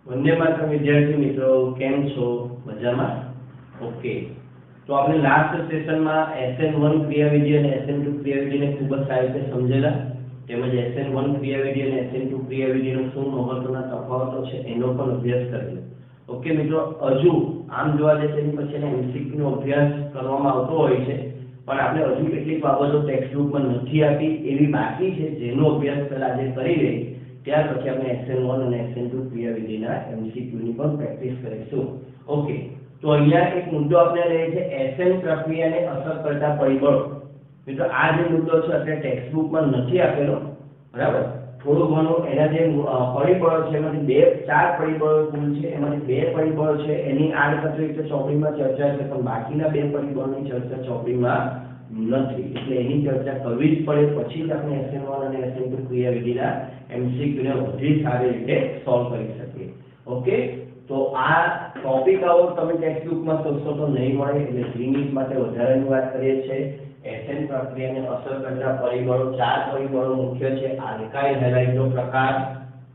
वंदे मातरम विद्यार्थी मित्रों, केम छो? मजामां? ओके। तो आपने लास्ट सेशन में SN1 क्रियाविधि और SN2 क्रियाविधि ने खूब ज सारी रीते समझेला। તેમજ SN1 ક્રિયાવિધિ અને SN2 ક્રિયાવિધિનો શું મહત્વના તફાવતો છે એનો પણ અભ્યાસ કરેલો। ઓકે મિત્રો, હજુ આમ જોવા જઈએ તેની પછી MCQ નો અભ્યાસ કરવામાં આવતો હોય છે, પણ આપણે હજુ કેટલીક બાબતો ટેક્સ્ટ બુકમાં નથી આપી એવી બાકી છે, જેનો અભ્યાસ પહેલા આજે કરી લઈએ, ત્યાર પછી આપણે SN1 અને SN2 ક્રિયાવિધિના MCQ ની પણ પ્રેક્ટિસ કરીશું। ઓકે, તો અહીંયા એક મુદ્દો આપણે લઈએ છે SN પ્રક્રિયાને અસર કરતા પરિબળો। મિત્રો આ જે મુદ્દો છે આપણે ટેક્સ્ટ બુકમાં નથી આપેલો, બરાબર। થોડું ઘણું એના જે પરિબળો છે એમાંથી બે ચાર પરિબળો કુલ છે, એમાંથી બે પરિબળો છે એની આડકતરી રીતે ચોપડીમાં ચર્ચા છે, પણ બાકીના બે પરિબળોની ચર્ચા ચોપડીમાં નથી, એટલે એની ચર્ચા કરવી જ પડે, પછી જ આપણે SN1 અને SN2 ક્રિયાવિધિના MCQ ને વધુ સારી રીતે સોલ્વ કરી શકીએ। ઓકે, તો આ ટોપિક આવો તમે ટેક્સ્ટ બુકમાં શોધશો તો નહીં મળે, એટલે 3 મિનિટ માટે વધારાની વાત કરીએ છીએ। SN પ્રક્રિયાને અસર કરતા પરિબળો ચાર પરિબળો મુખ્ય છે: આલ્કાઇલ હેલાઇડનો પ્રકાર,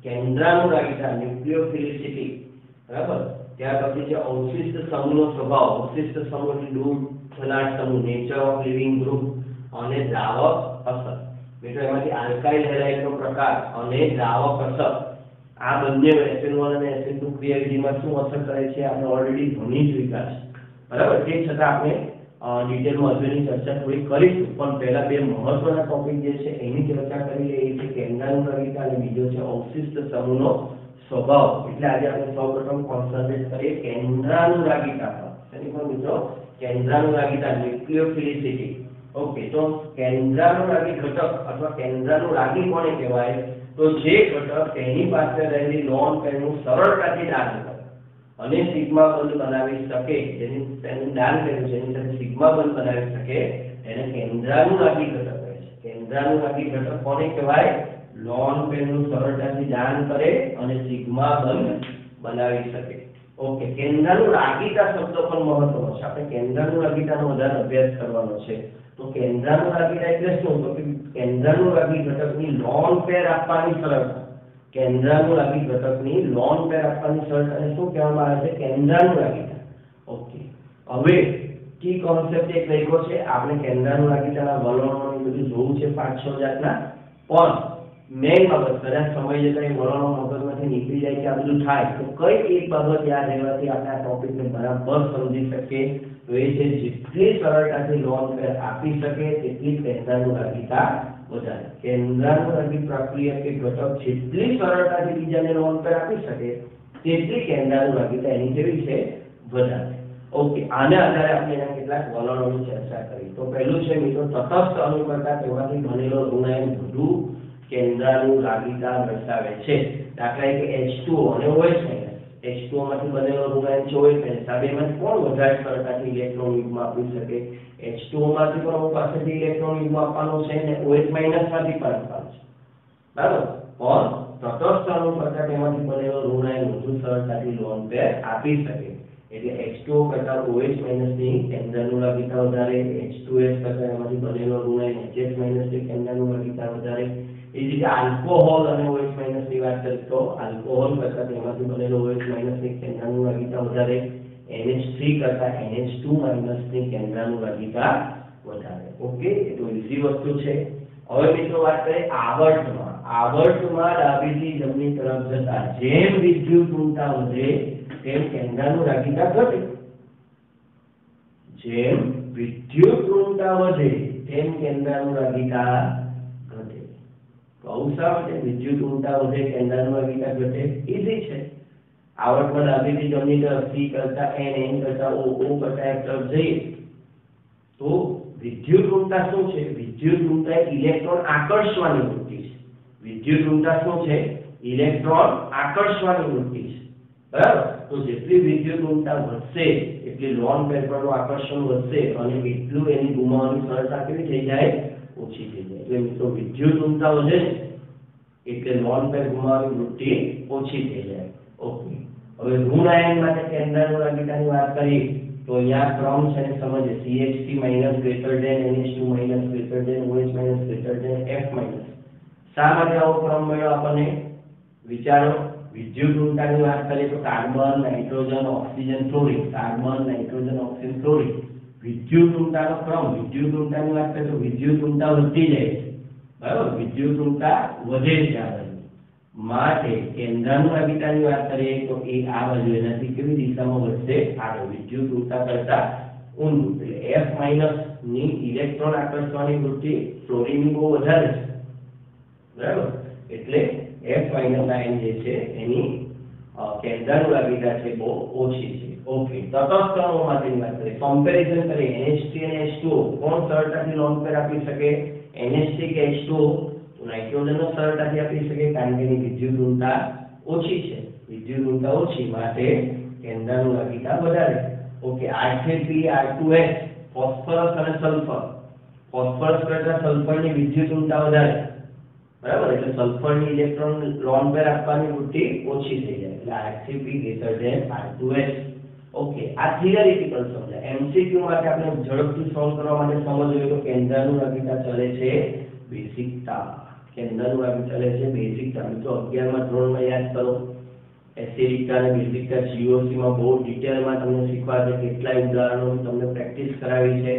કેન્દ્રાનુરાગિતા ન્યુક્લિયોફિલિસિટી, બરાબર। ત્યાર પછી છે અવશિષ્ટ સમૂહનો સ્વભાવ, અવશિષ્ટ સમૂહ એટલે દૂર થનાર સમૂહ, નેચર ઓફ લિવિંગ ગ્રુપ અને દ્રાવક અસર। મિત્રો એમાંથી આલ્કાઇલ હેલાઇડનો પ્રકાર અને દ્રાવક અસર આ બંને SN1 અને SN2 ક્રિયાવિધિમાં શું અસર કરે છે આપણે ઓલરેડી ભણી ચૂક્યા છે, બરાબર। તે છતાં આપણે ડિટેલમાં હજુની ચર્ચા થોડી કરીશું, પણ પહેલા બે મહત્વના ટોપિક જે છે એની ચર્ચા કરી લઈએ છે, કેન્દ્રાનુરાગિતા અને બીજો છે અવશિષ્ટ સમૂહનો સ્વભાવ। એટલે આજે આપણે સૌપ્રથમ કોન્સન્ટ્રેટ કરીએ કેન્દ્રાનુરાગિતા પર। એની પર મિત્રો કેન્દ્રાનુરાગિતા ન્યુક્લિયોફિલિસિટી। ઓકે, તો કેન્દ્રાનુરાગી ઘટક અથવા કેન્દ્રાનુરાગી કોને કહેવાય? તો જે ઘટક તેની પાસે રહેલી લોન પેરનું સરળતાથી દાન કરે અને સિગ્મા બંધ બનાવી શકે, જેની તેનું દાન કર્યું છે એની સાથે સિગ્મા બંધ બનાવી શકે, એને કેન્દ્રાનુરાગી ઘટક કહે છે। કેન્દ્રાનુરાગી ઘટક કોને કહેવાય? લોન પેરનું સરળતાથી દાન કરે અને સિગ્મા બંધ બનાવી શકે। ઓકે, કેન્દ્રાનુરાગિતા શબ્દ પણ મહત્વનો છે, આપણે કેન્દ્રાનુરાગિતાનો વધારે અભ્યાસ કરવાનો છે। તો કેન્દ્રાનુરાગિતા એટલે શું? તો કે કેન્દ્રાનુરાગી ઘટકની લોન પેર આપવાની સરળતા, કેન્દ્રાનુરાગી ઘટકની લોન પેર આપવાની સરળતાને શું કહેવામાં આવે છે? કેન્દ્રાનુરાગિતા। ઓકે, હવે કી કોન્સેપ્ટ એક લખ્યો છે, આપણે કેન્દ્રાનુરાગિતાના વલણોને બધું જોવું છે 5-6 જાતના, પણ મેઇન બાબત કદાચ સમય જતા એ વલણો મગજમાંથી નીકળી જાય કે આ બધું થાય, તો કઈ એક બાબત યાદ રહેવાથી આપણે આ ટોપિકને બરાબર સમજી શકીએ, તો એ છે જેટલી સરળતાથી લોન પેર આપી શકે તેટલી કેન્દ્રાનુરાગિતા વધારે। કેન્દ્રાનુરાગી પ્રક્રિયા કે ઘટક જેટલી સરળતાથી બીજાને લોન પેર આપી શકે તેટલી કેન્દ્રાનુરાગિતા એની કેવી છે? વધારે। ઓકે, આને આધારે આપણે એના કેટલાક વલણોની ચર્ચા કરી। તો પહેલું છે મિત્રો તટસ્થ અણુકરતા કહેવાથી બનેલો ઋણાયન વધુ કેન્દ્રાનુરાગિતા દર્શાવે છે। દાખલા તરીકે H2O અને OH H2O માંથી બનેલો ઋણાયન છે OH આ બેમાંથી કોણ વધારે સરળતાથી ઇલેક્ટ્રોન યુગ્મ આપી શકે? H2O માંથી પણ અમુક પાસેથી ઇલેક્ટ્રોન યુગ્મ આપવાનો છે અને OH માંથી પણ આપવાનો છે, બરાબર। પણ તટસ્થ અણુકરતા તેમાંથી બનેલો ઋણાયન વધુ સરળતાથી લોન પેર આપી શકે, એટલે H2O કરતા OH ની કેન્દ્રાનુરાગિતા વધારે, H2S કરતા એમાંથી બનેલો ઋણાયન HS ની કેન્દ્રાનુરાગિતા વધારે। એ જ રીતે આલ્કોહોલ અને OH ની વાત કરીએ તો આલ્કોહોલ કરતા તેમાંથી બનેલો OH ની કેન્દ્રાનુરાગિતા વધારે, NH3 કરતા NH2 ની કેન્દ્રાનુરાગિતા વધારે। ઓકે, એ તો ઈઝી વસ્તુ છે। હવે મિત્રો વાત કરીએ આવર્તમાં। આવર્તમાં ડાબીથી જમણી તરફ જતા જેમ વિદ્યુત ઋણતા વધે તેમ કેન્દ્રાનુરાગિતા ઘટે। જેમ વિદ્યુત ઋણતા વધે તેમ કેન્દ્રાનુરાગિતા ઘટે। તો આવું શા માટે વિદ્યુત ઋણતા વધે કેન્દ્રાનુરાગિતા ઘટે? ઈઝી છે। આવર્તમાં ડાબીથી જમણી તરફ C કરતા N, N કરતા O, O કરતા F તરફ જઈએ તો વિદ્યુત ઋણતા શું છે? વિદ્યુત ઋણતા ઇલેક્ટ્રોન આકર્ષવાની વૃત્તિ છે। વિદ્યુત ઋણતા શું છે? ઇલેક્ટ્રોન આકર્ષવાની વૃત્તિ છે, બરાબર। તો જેટલી વિદ્યુત ઋણતા વધશે એટલી લોન પેર પરનું આકર્ષણ વધશે અને એટલું એની ગુમાવવાની સરળતા કેવી થઈ જાય? ઓછી થઈ જાય। એટલે મિત્રો વિદ્યુત ઋણતા વધે એટલે લોન પેર ગુમાવવાની વૃત્તિ ઓછી થઈ જાય। ઓકે, હવે ઋણ આયન માટે કેન્દ્રાનુરાગિતાની વાત કરીએ તો અહીંયા ક્રમ છે ને સમજીએ। CH3- greater than NH2- greater than OH- greater than F-। શા માટે આવો ક્રમ મળ્યો આપણને? વિચારો। વિદ્યુત ઋણતાની વાત કરીએ તો carbon, nitrogen, oxygen, chlorine, carbon, nitrogen, oxygen, chlorine. વિદ્યુત ઋણતાનો ક્રમ, વિદ્યુત ઋણતાની વાત કરીએ તો વિદ્યુત ઋણતા વધતી જાય છે, બરાબર, વિદ્યુત ઋણતા વધે છે આ બાજુ. માટે કેન્દ્રાનુગામિતાની વાત કરીએ તો એ આ બાજુ એનાથી કેવી દિશામાં વધશે? આગળ, વિદ્યુત ઋણતા કરતા ઊંધું. એટલે F માઇનસ ની ઇલેક્ટ્રોન આકર્ષવાની વૃત્તિ ફ્લોરીનની બહુ વધારે છે, બરાબર. એટલે F માઇનસ આયન જે છે એની કેન્દ્રાનુગામિતા છે બહુ ઓછી છે. ઓકે, તટસ્થ અણુઓ માટેની વાત કરીએ, કમ્પેરિઝન કરીએ NH3 અને H2O. કોણ સરળતાથી લોન પેર આપી શકે? NH3 કે H2O? તો નાઇટ્રોજનનો સરળતાથી આપી શકે, કારણ કે એની વિદ્યુત ઋણતા ઓછી છે. વિદ્યુત ઋણતા ઓછી માટે કેન્દ્રાનુગામિતા વધારે. ઓકે, R3P R2S, ફોસ્ફરસ અને સલ્ફર. ફોસ્ફરસ કરતા સલ્ફરની વિદ્યુત ઋણતા વધારે, બરાબર. એટલે સલ્ફરની ઇલેક્ટ્રોન લોન પેર આપવાની વૃત્તિ ઓછી થઈ જાય. એટલે R3P greater than R2S. Okay, આ થિયરિટિકલ સમજાય. MCQ માટે આપણે ઝડપથી સોલ્વ કરવા માટે સમજવું તો કેન્દ્રાનુગામિતા ચલે છે બેઝિકતા. કેન્દ્રાનુગામિતા ચલે છે બેઝિકતા. મિત્રો 11મા ધોરણમાં યાદ કરો, એસિડિકતા અને બેઝિકતા GOC માં બહુ ડિટેલમાં તમને શીખવાડે, કેટલાય ઉદાહરણો તમને પ્રેક્ટિસ કરાવી છે.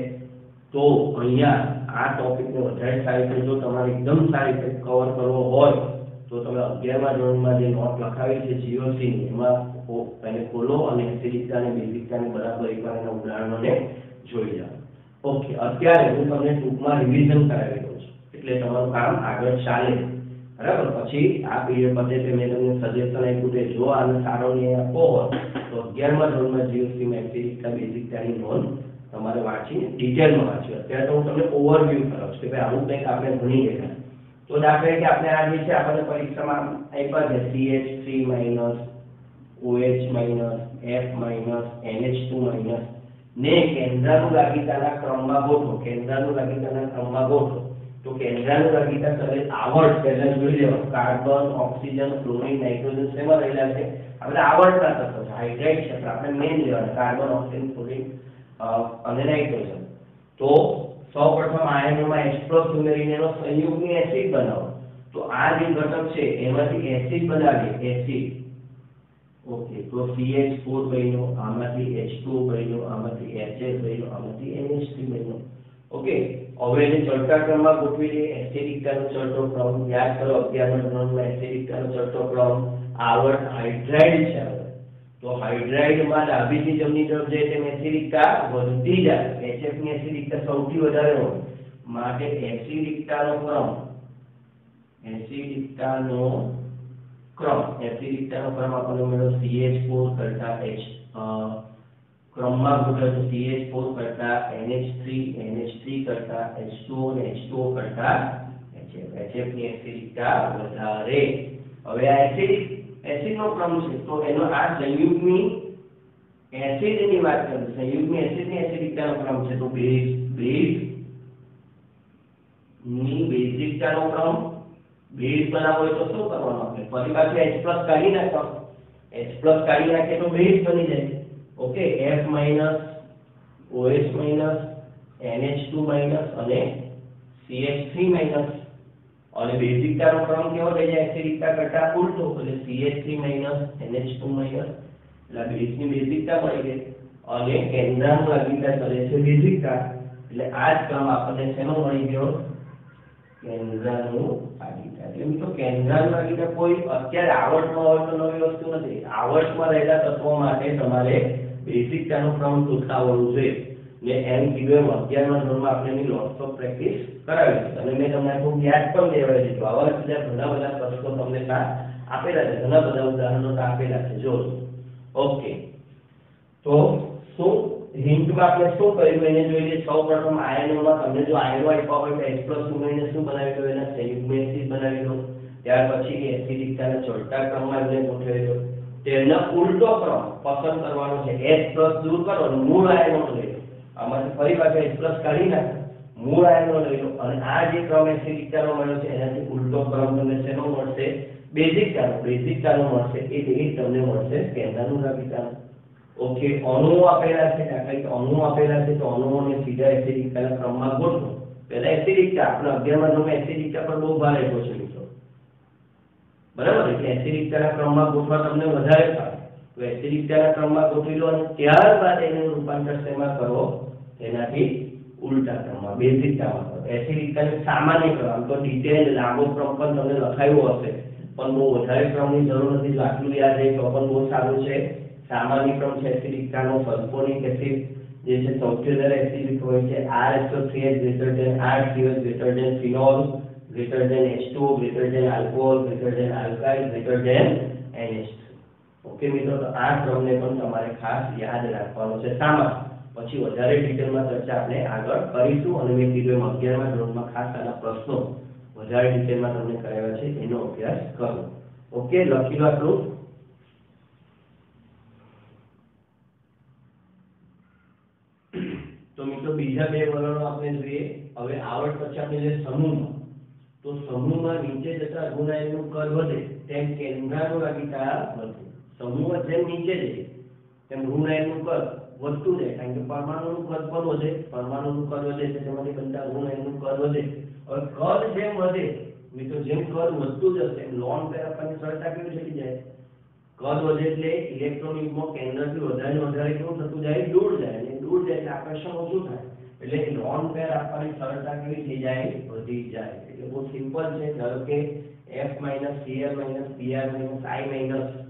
તો અહીંયા આ ટોપિકને વધારે સારી રીતે જો તમારે એકદમ સારી રીતે કવર કરવો હોય તો તમે 11મા ધોરણમાં જે નોટ લખાવી છે GOC ની, એમાં એને ખોલો અને એસિડિકતા અને બેઝિકતાને બરાબર એકવાર એના ઉદાહરણોને જોઈ જાઓ. ઓકે, અત્યારે હું તમને ટૂંકમાં રિવિઝન કરાવી દઉં છું, એટલે તમારું કામ આગળ ચાલે, બરાબર. પછી આ પીરિયડ પતે મેં તમને સજેશન આપ્યું કે જો આને સારો નહીં આપવો હોય તો 11મા ધોરણમાં GOC માં એસિડિકતા બેઝિકતાની નોંધ તમારે વાંચીને ડિટેલમાં વાંચવી. અત્યારે તો હું તમને ઓવરવ્યૂ કરાવું છું કે ભાઈ આવું કંઈક આપણે ભણી ગયા. તો દાખલા કે આપણે આ જે છે આપણને પરીક્ષામાં આપ્યા છે CH3 minus, OH minus, F minus, NH2 minus ને કેન્દ્રાનુગામિતાના ક્રમમાં ગોઠવો. કેન્દ્રાનુગામિતાના ક્રમમાં ગોઠવો તો કેન્દ્રાનુગામિતા ચલે આવર્ત પહેલા જોઈ લેવાનું. કાર્બન, ઓક્સિજન, ક્લોરીન, નાઇટ્રોજન શેમાં રહેલા છે? આપણે આવર્તના તત્વો છે, હાઇડ્રાઇડ છે, આપણે મેઇન લેવાના કાર્બન, ઓક્સિજન, ક્લોરીન અને નાઇટ્રોજન. તો સૌપ્રથમ આયનોમાં H+ ઉમેરીને એનો સંયુગ્મી એસિડ બનાવો. તો આ જે ઘટક છે એમાંથી એસિડ બનાવીએ, એસિડ. ઓકે, તો CH4 બન્યો, આમાંથી H2O બન્યો, આમાંથી HF બન્યો, આમાંથી NH3 બન્યો. ઓકે, હવે એને ચડતા ક્રમમાં ગોઠવી દઈએ. એસિડિકતાનો ચડતો ક્રમ યાદ કરો, 11મા ધોરણમાં એસિડિકતાનો ચડતો ક્રમ આવર્ત હાઇડ્રાઇડ છે. તો હાઇડ્રાઇડમાં ડાબીથી જમણી તરફ જાય તેમ એસિડિકતા વધતી જાય. HF ની એસિડિકતા સૌથી વધારે હોય, માટે એસિડિકતાનો ક્રમ આપણને મળ્યો CH4 કરતા ક્રમમાં ગોઠવે તો CH4 કરતા NH3, NH3 કરતા H2O અને H2O કરતા HF ની એસિડિકતા વધારે. હવે આ એસિડનો ક્રમ છે તો એનો આ સંયુગ્મી એસિડની વાત કરીએ, સંયુગ્મી એસિડની એસિડિકતાનો ક્રમ છે તો બેઝ ની બેઝિકતાનો ક્રમ. બેઝ બનાવવો હોય તો શું કરવાનું? આપણે ફરી પાછું H+ કાઢી નાખવાનું. H+ કાઢી નાખીએ તો બેઝ બની જાય. Okay, F minus, OH minus, NH2 minus અને CH3 માઇનસ. અને બેઝિકતાનો ક્રમ કેવો થઈ જાય? એસિડિકતા કરતા ઉલટો, એટલે CH3 માઇનસ, NH2 માઇનસ. એટલે બેઝની બેઝિકતા મળી ગઈ અને કેન્દ્રાનુગામિતા ચલે છે બેઝિકતા. એટલે આ જ ક્રમ આપણને શેનો મળી ગયો? કેન્દ્રાનુગામિતા. એટલે મિત્રો કેન્દ્રાનુગામિતા કોઈ અત્યારે આવર્તમાં હોય તો નવી વસ્તુ નથી. આવર્તમાં રહેલા તત્વો માટે તમારે બેઝિકતાનો ક્રમ શોધવાનું છે. ને એમ કીધું 11મા ધોરણમાં આપણે એની લોટ્સ ઓફ પ્રેક્ટિસ કરાવી છે અને મેં તમને ખૂબ યાદ પણ દેવાય છે. આવા બીજા ઘણા બધા પ્રશ્નો તમને ત્યાં આપેલા છે, ઘણા બધા ઉદાહરણો ત્યાં આપેલા છે. જો ઓકે, તો શું હિન્ટમાં આપણે શું કર્યું એને જોઈએ. સૌપ્રથમ આયનોમાં તમને જો આયનો આપ્યા હોય તો H+ ઉમેરીને શું બનાવી દો? એના સંયુગ્મી એસિડ બનાવી દો. ત્યાર પછી એસિડિકતાના ચડતા ક્રમમાં એને ગોઠવી દો. તેનો ઉલટો ક્રમ પસંદ કરવાનો છે. H+ દૂર કરો અને મૂળ આયનો લઈ લો. આમાંથી ફરી પાછું H+ કાઢી નાખો, મૂળ આયનો લઈ લો અને આ જે ક્રમ એસિડિકતાનો મળ્યો છે એનાથી ઉલટો ક્રમ તમને શેનો મળશે? બેઝિકતાનો મળશે. એ તમને મળશે કેન્દ્રાનુગામિતાનો. ઓકે, અણુઓ આપેલા છે, દાખલા અણુઓ આપેલા છે તો અણુઓને સીધા એસિડિકતાના ક્રમમાં ગોઠવો. પહેલા એસિડિકતા, આપણે 11મા ધોરણમાં એસિડિકતા પર બહુ ભાર આપ્યો છે મિત્રો. બરાબર, એટલે એસિડિકતાના ક્રમમાં ગોઠવા તમને વધારે ફાવે, તો એસિડિકતાના ક્રમમાં ગોઠવી લો અને ત્યારબાદ એનું રૂપાંતર શેમાં કરો, તેનાથી ઉલટા ક્રમમાં બેઝિકતામાં કરો. એસિડિકતાને સામાન્ય ક્રમ, આમ તો ડિટેલ લાંબો ક્રમ પણ તમને લખાયો હશે, પણ બહુ વધારે ક્રમની જરૂર નથી. જો આટલું યાદ રહે તો પણ બહુ સારું છે. સામાન્ય ક્રમ છે એસિડિકતાનો, સલ્ફોનિક એસિડ જે છે સૌથી વધારે એસિડિક હોય છે. R3H greater than R3H greater than phenol greater than H2O greater than alcohol greater than alkyl greater than NH3. Okay મિત્રો, તો આ ક્રમને પણ તમારે ખાસ યાદ રાખવાનો છે. સામા પછી વધારે ડિટેલમાં ચર્ચા આપણે આગળ કરીશું, અને મેં કીધું એમ 11મા ધોરણમાં ખાસ આના પ્રશ્નો વધારે ડિટેલમાં તમને કરાવ્યા છે, એનો અભ્યાસ કરો. ઓકે, લખી લો આટલું. તો મિત્રો બીજા બે વલણો આપણે જોઈએ. હવે આવડ પછી આપણે જે સમૂહમાં, તો સમૂહમાં નીચે જતા ઋણાયનનું કદ વધે તેમ કેન્દ્રાનુરાગિતા વધે. સમૂહ જેમ નીચે જાય તેમ ઋણાયનનું કદ વધતું જાય, કારણ કે પરમાણુનું કદ પણ વધે, પરમાણુનું કદ વધે છે તેમાંથી બનતા ઋણાયનનું કદ વધે. હવે કદ જેમ વધે મિત્રો, જેમ કદ વધતું જશે એમ લોન પેર આપવાની સરળતા કેવી થતી જાય, કદ વધે એટલે ઇલેક્ટ્રોન યુગ્મ કેન્દ્રથી વધારે વધારે કેવું થતું જાય, દૂર જાય, અને દૂર જાય એટલે આકર્ષણ ઓછું થાય, એટલે લોન પેર આપવાની સરળતા કેવી થઈ જાય, વધી જાય. એટલે બહુ સિમ્પલ છે. ધારો કે F - Cl - Br - I-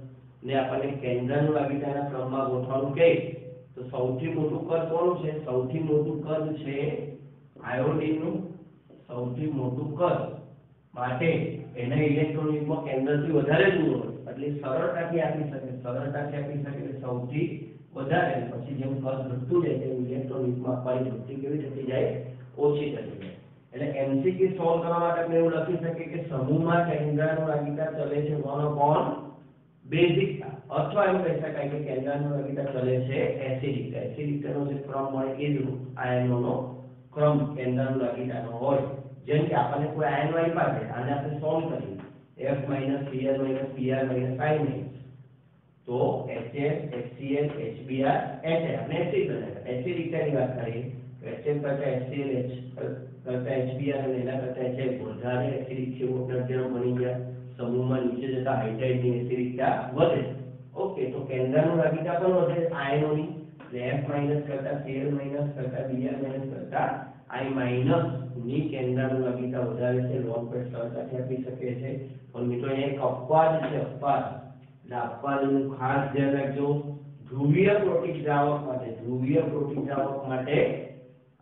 ને આપણને કેન્દ્રાનુરાગિતાના ક્રમમાં ગોઠવવાનું કહે તો સૌથી મોટું કદ કોનું છે? સૌથી મોટું કદ છે આયોડિનનું. સૌથી મોટું કદ માટે એના ઇલેક્ટ્રોન યુગ્મ કેન્દ્રથી વધારે દૂર હોય એટલે સરળતાથી આપી શકે, એટલે સૌથી વધારે. પછી જેમ કદ ઘટતું જાય તેમ ઇલેક્ટ્રોન યુગ્મ આપવાની વૃત્તિ કેવી થતી જાય, ઓછી થતી જાય. એટલે એમસીક્યુ સોલ્વ કરવા માટે આપણે એવું લખી શકીએ કે સમૂહમાં કેન્દ્રાનુરાગિતા ચલે છે 1 બેઝિકતા, અથવા એમ કહી શકાય કે કેન્દ્રાનુરાગિતા ચલે છે એસિડિકતા. એસિડિકતાનો જે ક્રમ હોય એ જ આયનોનો ક્રમ કેન્દ્રાનુરાગિતાનો હોય. જેમ કે આપણને કોઈ આયનો આપ્યા છે, આને આપણે સોલ્વ કરીએ F - Cl - Br - I-, તો HF HCl HBr HF આપણે એસિડ બનાવ્યા. એસિડિકતાની વાત કરીએ તો HF કરતા HCl કરતા HBr અને એના કરતા HF વધારે એસિડિક છે, ઓટરજન બની ગયા. સમૂહમાં નીચે જતા હાઇડ્રાઇડની એસિડિકતા વધે. ઓકે, તો કેન્દ્રાનુરાગિતા પણ વધે આયનોની. એટલે F- કરતા Cl - કરતા Br - કરતા I- ની કેન્દ્રાનુરાગિતા વધારે છે, લોન પેર સરળતાથી આપી શકે છે. પણ મિત્રો એક અપવાદ છે, અપવાદ. એટલે અપવાદનું ખાસ ધ્યાન રાખજો. ધ્રુવીય પ્રોટીક દ્રાવક માટે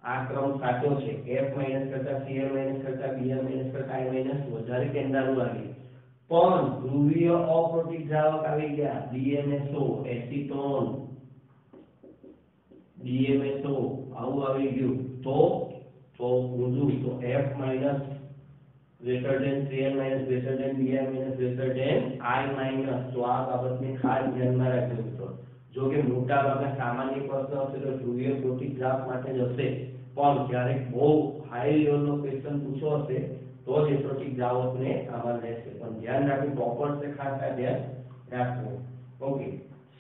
આ ક્રમ સાચો છે. F- કરતા Cl - કરતા Br - કરતા I- વધારે કેન્દ્રાનુરાગી. પણ ધ્રુવીય અપ્રોટીક દ્રાવક આવી ગયા, DMSO એસિટોન, DMSO આવું આવી ગયું તો ઊંધું. તો F- greater than Cl - greater than Br - greater than I-. તો આ બાબતને ખાસ ધ્યાનમાં રાખજો મિત્રો. જો કે મોટા ભાગના સામાન્ય પ્રશ્ન હશે તો ધ્રુવીય પ્રોટીક દ્રાવક માટે જ હશે, પણ ક્યારેક બહુ હાઈ લેવલનો ક્વેશ્ચન પૂછો હશે તો જ પ્રોટીક દ્રાવકને આમાં લેશે. પણ ધ્યાન રાખવું પ્રોપર છે, ખાસ આ ધ્યાન રાખવું. ઓકે,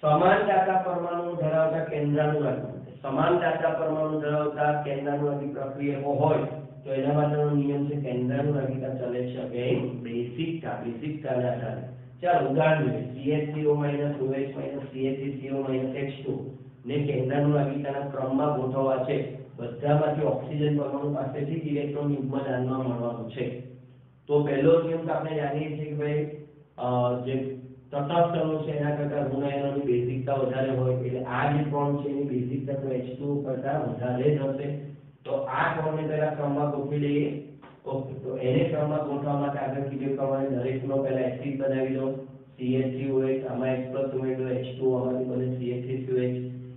સમાન દાતા પરમાણુ ધરાવતા કેન્દ્રાનુરાગી પ્રક્રિયકો હોય તો એના માટેનો નિયમ છે કેન્દ્રાનુરાગિતા ચલે છે અગેન બેઝિકતાના આધારે. ચાલો ઉદાહરણ જોઈએ. CH3O - OH - CH3CO - H2 ને કેન્દ્રાનુરાગિતાના ક્રમમાં ગોઠવવા છે. બધામાંથી ઓક્સિજન પરમાણુ પાસેથી ઇલેક્ટ્રોન યુગ્મ જાણવા મળવાનું છે. તો પહેલો નિયમ તો આપણે જાણીએ છીએ કે ભાઈ જે તટસ્થ અણુ છે એના કરતા ઋણ આયનોની બેઝિકતા વધારે હોય, એટલે આ જે ક્રમ છે એની બેઝિકતા તો H2O કરતા વધારે જ હશે. તો આ ક્રમને પહેલા ક્રમમાં ગોઠવી દઈએ. ઓકે, તો એને ક્રમમાં ગોઠવવા માટે આગળ કીધું પ્રમાણે દરેકનો પહેલા એસિડ બનાવી લો. CH3OH આમાં H+ ઉમેરી દો, H2O આમાંથી બને CH3COH.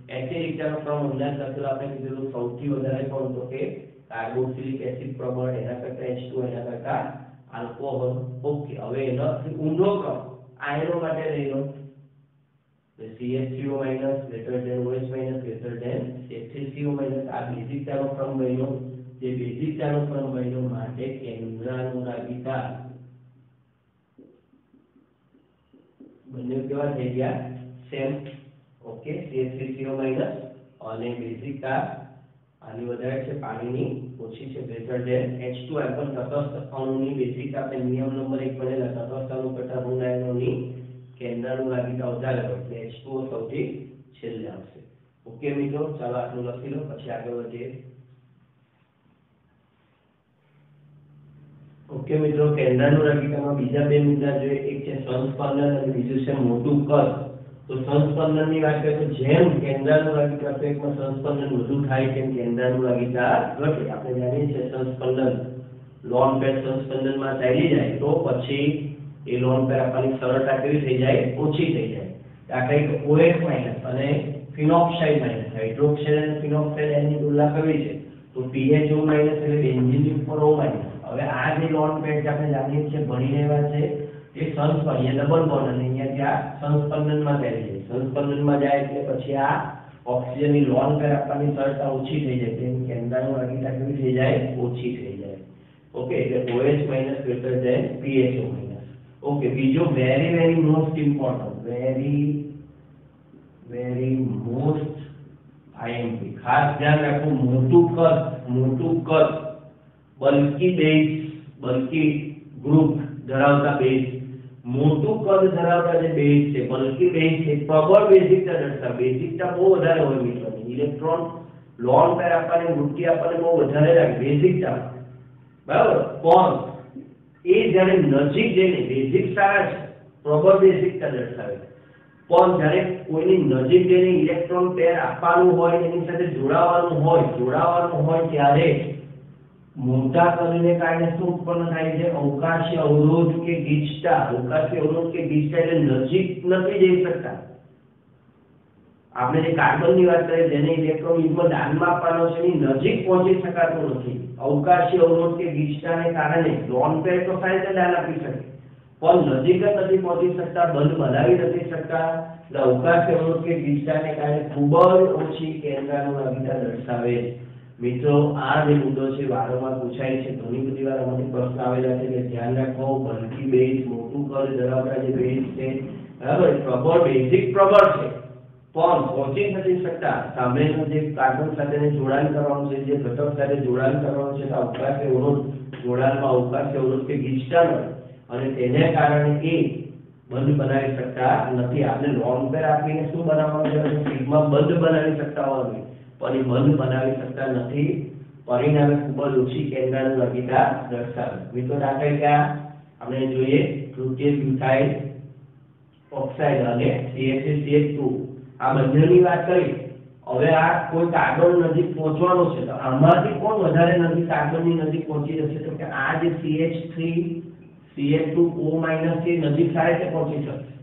એસિડિકતાનો ક્રમ હમણાં લખેલો આપણે કીધું સૌથી વધારે કોણ, તો કે કાર્બોક્સિલિક એસિડ પ્રબળ, એના કરતા H2O, એના કરતા આલ્કોહોલ. ઓકે, હવે એનો ઊંધો ક્રમ આયનો માટે લઈ લો. CH3O- greater than OH - greater than CH3CO- આ બેઝિકતાનો ક્રમ બન્યો. જે બેઝિકતાનો ક્રમ બન્યો માટે કેન્દ્રાનુરાગિતા બંને કેવા થઈ ગયા, સેમ. ઓકે, CH3CO- અને બેઝિકતા આની વધારે છે, પાણીની ઓછી છે, ગ્રેટર ધેન H2 પણ તટસ્થ અણુની બેઝિક આપણે નિયમ નંબર 1 ભણેલા, તટસ્થ અણુ કરતા ઋણ આયનોની કેન્દ્રાનુરાગીતા વધારે હોય એટલે H2O સૌથી છેલ્લે આવશે. ઓકે મિત્રો, ચાલો આટલું લખી લો, પછી આગળ વધીએ. ઓકે મિત્રો, કેન્દ્રાનુરાગીતામાં બીજા બે મુદ્દા જોઈએ. એક છે સંસ્પંદન અને બીજું છે મોટું કદ. તો સંસ્પંદનની વાત કરીએ તો જેમ કેન્દ્રાનુરાગીતા પેકમાં સંસ્પંદન વધુ થાય તેમ કેન્દ્રાનુરાગીતા ઘટે. આપણે જાણીએ છીએ સંસ્પંદન લોન પેર સંસ્પંદનમાં ચાલી જાય તો પછી એ લોન પેર આપવાની સરળતા કેવી થઈ જાય? ઓછી થઈ જાય. દાખલા OH માઈનસ અને ફિનોક્સાઇડ માઈનસ, હાઇડ્રોક્સાઇડ અને ફિનોક્સાઇડ એની તુલના કરવી છે તો PHO માઈનસ એટલે બેન્ઝીન ઉપર O માઈનસ. હવે આ જે લોન પેર છે આપણે જાણીએ છીએ ભણી રહ્યા છે એ સંસ્પંદન, અહીંયા ડબલ બોન્ડ અને અહીંયા ત્યાં સંસ્પંદનમાં જાય છે. સંસ્પંદનમાં જાય એટલે પછી આ ઓક્સિજનની લોન પેર આપવાની સરળતા ઓછી થઈ જાય, તેમ કેન્દ્રાનુરાગીતા કેવી થઈ જાય? ઓછી થઈ જાય. ઓકે, એટલે OH minus greater than PHO minus. Okay, બીજો very most important, very most IMP, ખાસ ધ્યાન રાખો, મોટું કદ બલ્કી બેઝ, બલ્કી ગ્રુપ ધરાવતા બેઝ, મોટું કદ ધરાવતા જે બેઝ છે બલ્કી બેઝ છે, પ્રબળ બેઝિકતા દર્શાવે. બેઝિકતા બહુ વધારે હોય મિત્રોની, ઇલેક્ટ્રોન લોન પેર આપવાની વૃત્તિ આપવાની બહુ વધારે લાગે બેઝિકતા, બરાબર. પણ એ જ્યારે નજીક જઈને બેઝિક સારા છે, પ્રબળ બેઝિકતા દર્શાવે, પણ જ્યારે કોઈની નજીક જઈને ઇલેક્ટ્રોન પેર આપવાનું હોય, એની સાથે જોડાવાનું હોય ત્યારે મોટા કદને કારણે શું ઉત્પન્ન થાય છે? અવકાશી અવરોધ કે ગીચતા. અવકાશી અવરોધ કે ગીચતા એટલે નજીક નથી જઈ શકતા. આપણે જે કાર્બનની વાત કરીએ જેને ઇલેક્ટ્રોન યુગ્મ દાનમાં આપવાનો છે એની નજીક પહોંચી શકાતું નથી. અવકાશી અવરોધ કે ગીચતાને કારણે લોન પેર તો સારી દાન આપી શકે પણ નજીક જ નથી પહોંચી શકતા, બંધ બનાવી નથી શકતા. એટલે અવકાશી અવરોધ કે ગીચતાને કારણે ખૂબ જ ઓછી કેન્દ્રાનુરાગીતા દર્શાવે. મિત્રો, આ જે મુદ્દો છે વારંવાર પૂછાય છે, ઘણી બધી વાર આમાંથી પ્રશ્ન આવેલા છે, એટલે ધ્યાન રાખો. બલ્કી બેઝ, મોટું કદ ધરાવતા જે બેઝ છે, બરાબર, પ્રબળ બેઝિક પ્રબળ છે પણ પહોંચી નથી શકતા. સામેનું જે કાર્બન સાથે જોડાણ કરવાનું છે, જે ઘટક સાથે જોડાણ કરવાનું છે, અવકાશી અવરોધ જોડાણમાં અવકાશી અવરોધ કે ગીચતા અને તેને કારણે એ બંધ બનાવી શકતા નથી. આપણે લોન પેર આપીને શું બનાવવાનું છે? સિગ્મા બંધ બનાવી શકતા હોય પણ એ બંધ બનાવી શકતા નથી. પરિણામે ખૂબ જ ઓછી કેન્દ્રાનુરાગીતા દર્શાવે. મિત્રો, દાખલા કે આપણે જોઈએ તૃતીય બ્યુટાઇલ ઓક્સાઇડ અને CH2 આ બંનેની વાત કરી. હવે આ કોઈ કાર્બન નજીક પહોંચવાનો છે તો આમાંથી કોણ વધારે નજીક કાર્બનની નજીક પહોંચી જશે? તો કે આ જે CH3 CH2O માઈનસ છે નજીક સારી રીતે પહોંચી શકશે,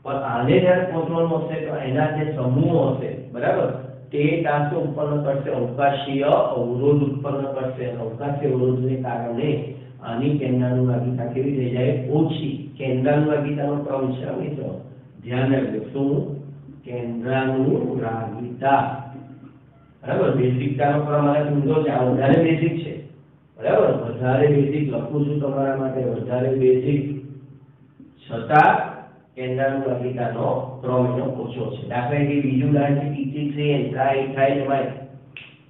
પણ આને જ્યારે પહોંચવાનું હશે તો એના જે સમૂહો હશે, બરાબર, તે તાસો ઉત્પન્ન કરશે, અવકાશીય અવરોધ ઉત્પન્ન કરશે. અવકાશીય અવરોધને કારણે આની કેન્દ્રાનુરાગીતા કેવી થઈ જાય? ઓછી. કેન્દ્રાનુરાગીતાનો ક્રમ છે મિત્રો, ધ્યાન રાખજો. શું? કેન્દ્રાનુરાગીતા, બરાબર. બેઝિકતાનો ક્રમ આને ઊંધો છે, આ વધારે બેઝિક છે, બરાબર. વધારે બેઝિક લખું છું તમારા માટે, વધારે બેઝિક છતાં કેન્દ્રાનુરાગીતાનો ક્રમ એનો ઓછો છે. દાખલા કે બીજું ઉદાહરણ છે ET3N ટ્રાઇથાઇલમાઇડ,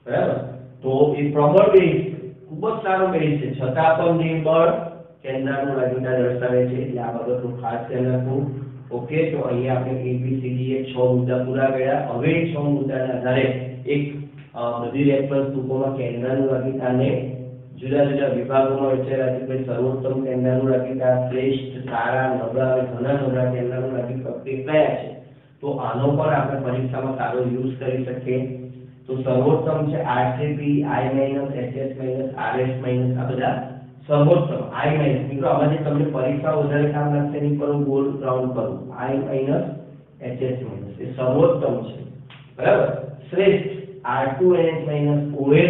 બરાબર. તો એ પ્રબળ બેઝ, ખૂબ જ સારો બેઝ છે છતાં પણ નિર્બળ કેન્દ્રાનુરાગીતા દર્શાવે છે. એટલે આ બાબતનું ખાસ ધ્યાન રાખવું. ઓકે, તો અહીંયા આપણે ABCD એ 6 મુદ્દા પૂરા કર્યા. હવે 6 મુદ્દાના આધારે એક બધી રેફરન્સ બુકોમાં કેન્દ્રાનુરાગીતાને જુદા જુદા વિભાગોમાં વહેંચેલા છે. ભાઈ સર્વોત્તમ કેન્દ્રાનુરાગીતા, શ્રેષ્ઠ, સારા, નબળા, ઘણા નબળા કેન્દ્રાનુરાગીતા કયા છે તો આનો પણ આપણે પરીક્ષામાં સારો યુઝ કરી શકીએ. તો સર્વોત્તમ છે RCP, I- SS- RS- આ બધા સર્વોત્તમ. I- મિત્રો આમાંથી તમને પરીક્ષા વધારે કામ લાગશે નહીં, પર ગોલ રાઉન્ડ કરું I- SS- એ સર્વોત્તમ છે, બરાબર. શ્રેષ્ઠ R2NH- OH-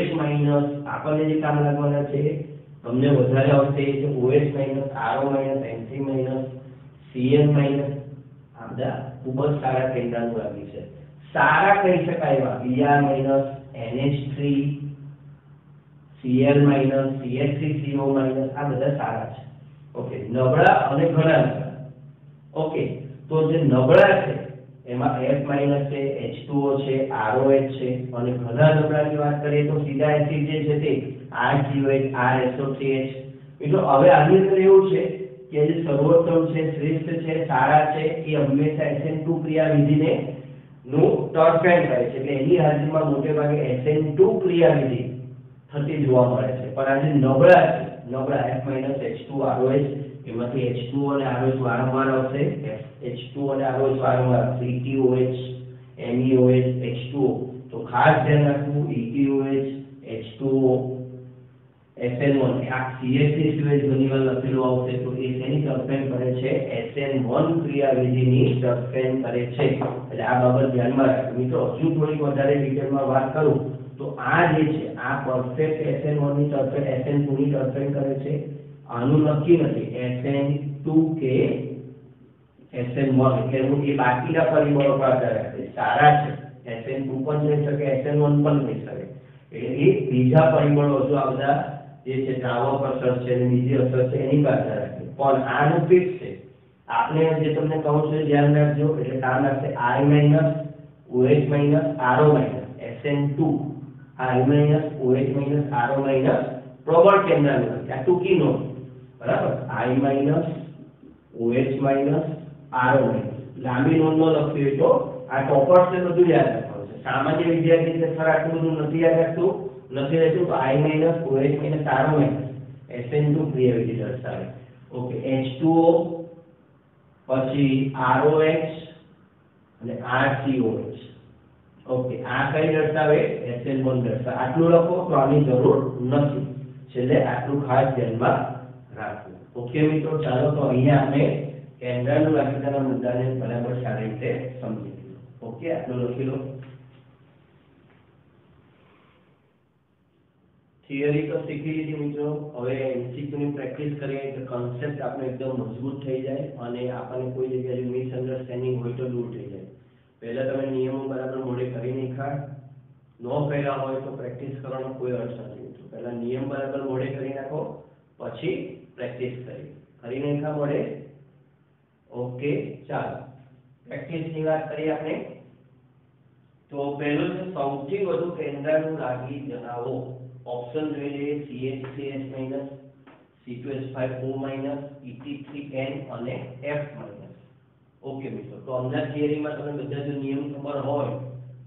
આપણને જે કામ લાગવાના છે તમને વધારે આવશે એ છે OH- RO- NC- Cl- આ બધા ખૂબ જ સારા કેન્દ્રાનુરાગી છે. સારા કહી શકાય એવા Br- NH3 Cl- CH3CO- આ બધા સારા છે. ઓકે, નબળા અને ઘણા નબળા. ઓકે, તો જે નબળા છે એમાં F માઈનસ છે, H2O છે, ROH છે અને ઘણા નબળાની વાત કરીએ તો સીધા એસિડ જે છે તે RCOH, RSO3H. મિત્રો હવે આની અંદર એવું છે કે જે સર્વોત્તમ છે, શ્રેષ્ઠ છે, સારા છે એ હંમેશા SN2 ક્રિયાવિધિને નું ટર્ફેન કરે છે, એટલે એની હાજરીમાં મોટે ભાગે SN2 ક્રિયાવિધિ થતી જોવા મળે છે. પણ આ જે નબળા છે, નબળા F માઈનસ H2 ROH એમાંથી H2O અને ROH વારંવાર આવશે, H2O અને ROH વારંવાર આવશે, ETOH, MEOH, H2O. તો ખાસ ધ્યાન રાખવું ETOH, H2O, SN1 આ CH3 સિવાય ઘણીવાર લખેલું આવશે તો એ શેની ટર્ફેન કરે છે? SN1 ક્રિયાવિધિની ટર્ફેન કરે છે. એટલે આ બાબત ધ્યાનમાં રાખો મિત્રો. હજુ થોડીક વધારે ડિટેલમાં વાત કરું તો આ જે છે આ પરફેક્ટ SN1 ની ટર્ફેન SN2 ની ટર્ફેન કરે છે. આનું નક્કી નથી SN2 કે SN1 એટલે હું એ બાકીના પરિબળો પર આધાર રાખે સારા છે SN2 પણ જઈ શકે, SN1 પણ જઈ શકે. એટલે એ બીજા પરિબળો જો આ બધા જે છે દ્રાવક અસર છે અને બીજી અસર છે એની પર આધાર રાખે. પણ આનું ફિક્સ છે. આપણે જે તમને કહું છું ધ્યાન રાખજો. એટલે કામ લાગશે I minus OH minus RO minus SN2 I minus OH minus RO minus પ્રબળ કેન્દ્રનું આ ટૂંકી નોંધ બરાબર. I minus OH minus RO minus લાંબી નોંધો લખવી હોય તો આ ટોપર્સ ને બધું યાદ રાખવાનું છે. સામાન્ય વિદ્યાર્થી છે સર આટલું બધું નથી યાદ રાખતું રહેતું તો I minus OH minus RO minus SN2 ક્રિયાવિધિ દર્શાવે. ઓકે H2O પછી ROH અને RCOH. ઓકે આ કઈ દર્શાવે? SN1 દર્શાવે. આટલું લખો તો આની જરૂર નથી. છેલ્લે આટલું ખાસ ધ્યાનમાં રાખવું. ઓકે મિત્રો ચાલો તો અહીંયા આપણે કેન્દ્રનું લક્ષણના મુદ્દાને બરાબર સારી રીતે સમજી લીધું. ઓકે આટલું લખી લો. થિયરી તો શીખી લીધી મિત્રો. હવે MCQ ની પ્રેક્ટિસ કરીએ તો કન્સેપ્ટ આપણે એકદમ મજબૂત થઈ જાય અને આપણને કોઈ જગ્યાએ મિસઅન્ડરસ્ટેન્ડિંગ હોય તો દૂર થઈ જાય. પહેલા તમે નિયમો બરાબર મોઢે કરી નાખા ન કર્યા હોય તો પ્રેક્ટિસ કરવાનો કોઈ અર્થ નથી. પહેલા નિયમ બરાબર મોઢે કરી નાખો પછી પ્રેક્ટિસ કરી નાખા મોઢે. ઓકે ચાલો પ્રેક્ટિસની વાત કરીએ આપણે. તો પહેલું છે સૌથી વધુ કેન્દ્રનું લાગી જણાવો. ઓપ્શન જોઈ લઈએ CH3H minus, C2H5O minus, ET3N અને F માઈનસ. ઓકે મિત્રો તો અંદર થિયરીમાં તમને બધા જો નિયમ ખબર હોય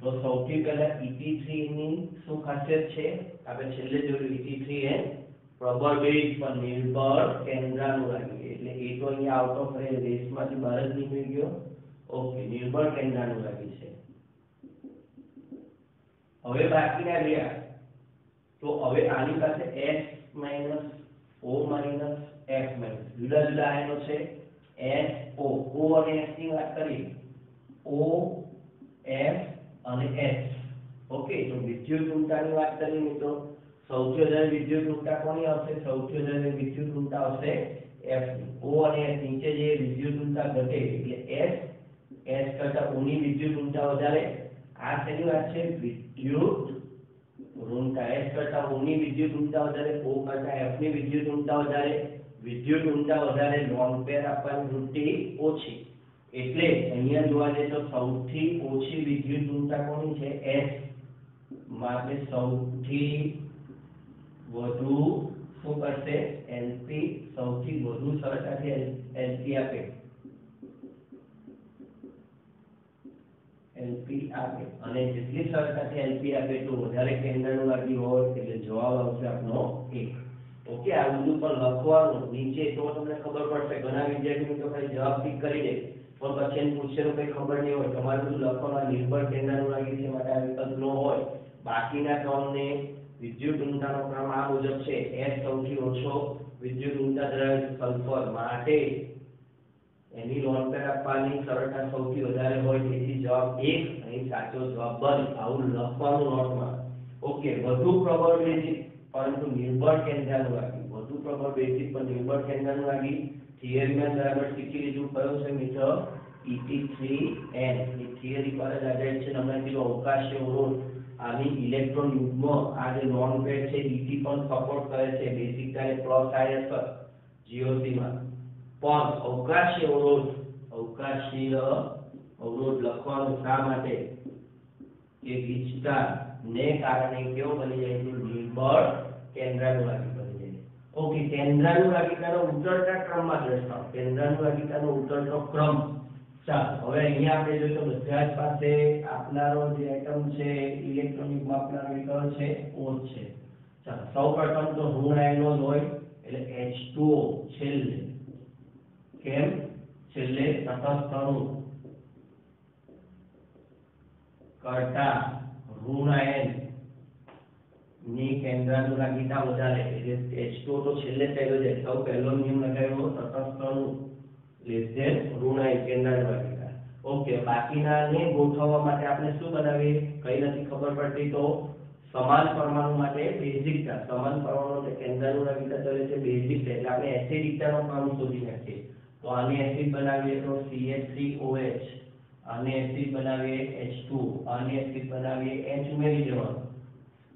તો સૌથી પહેલા ET3 ની શું ખાસિયત છે આપણે છેલ્લે જોયું ET3N પ્રબળ બેઝ પર નિર્બળ કેન્દ્રનું લાગી એટલે એ તો અહીંયા આઉટ ઓફ રેસમાંથી બહાર જ નીકળી ગયો. ઓકે નિર્બળ કેન્દ્રનું લાગી છે. હવે બાકીના રહ્યા તો હવે આની પાસે S minus O minus F minus જુદા જુદા આયનો છે. S O અને S ની વાત કરીએ O F અને S. ઓકે તો વિદ્યુત ઊર્જાની વાત કરીએ મિત્રો સૌથી વધારે વિદ્યુત ઊર્જા કોની આવશે? સૌથી વધારે વિદ્યુત ઊર્જા આવશે F ની. O અને S નીચે જે વિદ્યુત ઊર્જા ઘટે એટલે S કરતા O ની વિદ્યુત ઊર્જા વધારે. આ શેની વાત છે? વિદ્યુત ઊર્જા. S કરતા O ની વિદ્યુત ઊર્જા વધારે, O કરતા F ની વિદ્યુત ઊર્જા વધારે. વિદ્યુત ઊર્જા વધારે લોન પેર આપવાની વૃત્તિ ઓછી. એટલે અહીંયા જોવા જઈએ તો સૌથી ઓછી વિદ્યુત ઊર્જા કોની છે? S માટે સૌથી વધુ શું કરશે? LP સૌથી વધુ સરળતાથી LP આપે. LP આપે અને જેટલી સરળતાથી LP આપે તો વધારે કેન્દ્રનું લાગી હોય એટલે જવાબ આવશે આપણો 1. ઓકે આ બધું પણ લખવાનું નીચે તો તમને ખબર પડશે. ઘણા વિદ્યાર્થીઓ તો ખાલી જવાબ ટીક કરી દે પણ પછી એને પૂછેલું કઈ ખબર નહીં હોય. તમારે બધું લખવાનું નિર્બળ કેન્દ્રનું લાગી છે માટે આ વિકલ્પ ન હોય. બાકીના ક્રમને વિદ્યુત ઊર્જાનો ક્રમ આ મુજબ છે. S સૌથી ઓછો વિદ્યુત ઊર્જા ધરાવે છે સલ્ફર માટે એની લોન પેર આપવાની સરળતા સૌથી વધારે હોય તેથી જવાબ 1 અહીં સાચો જવાબ બને. આવું લખવાનું નોટમાં. ઓકે વધુ પ્રબળ બેઝિક પરંતુ નિર્બળ કેન્દ્રનું લાગી. વધુ પ્રબળ બેઝિક પર નિર્બળ કેન્દ્રનું લાગી. થિયરીમાં બરાબર શીખી લીધું કયો છે મિત્ર? ET3N ની થિયરી પર જ આધારિત છે. હમણાં કીધું અવકાશીય અવરોધ આની ઇલેક્ટ્રોન યુગ્મ આ જે લોન પેર છે ET પણ સપોર્ટ કરે છે. બેઝિક અને પ્લસ આઈ અસર GOC માં પણ અવકાશીય અવરોધ લખવાનું શા માટે કે વિસ્તાર ને કારણે કેવો બની જાય છે નિર્બળ કેન્દ્રાનુરાગી બની જાય છે ઓકે કેન્દ્રાનુરાગીતાનો ઉતરતા ક્રમમાં દર્શાવો કેન્દ્રાનુરાગીતાનો ઉતરતો ક્રમ ચાલો હવે અહીંયા આપણે જોઈએ તો બધા જ પાસે આપનારો જે એટમ છે ઇલેક્ટ્રોનિક માપનારો એ કયો છે O છે ચાલો સૌપ્રથમ તો ઋણ આયનો જ હોય એટલે H2O છેલ્લે કેમ છેલ્લે તટસ્થ અણુ કરતા ઋણ આયન ની કેન્દ્રાનુરાગીતા વધારે એટલે H2O તો છેલ્લે ચાલ્યો જાય સૌ પહેલો નિયમ લગાવ્યો તટસ્થ અણુ લેસ ધેન ઋણ આયન કેન્દ્રાનુરાગીતા ઓકે બાકીનાને ગોઠવવા માટે આપણે શું બનાવીએ કઈ નથી ખબર પડતી તો સમાન પરમાણુ માટે બેઝિકતા સમાન પરમાણુ માટે કેન્દ્રાનુરાગીતા ચલે છે બેઝિકતા એટલે આપણે એસિડિકતાનો ક્રમ શોધી નાખીએ તો આને એસિડ બનાવીએ તો CH3OH આને એસિડ બનાવીએ H2 આને એસિડ બનાવીએ H ઉમેરી દેવાનો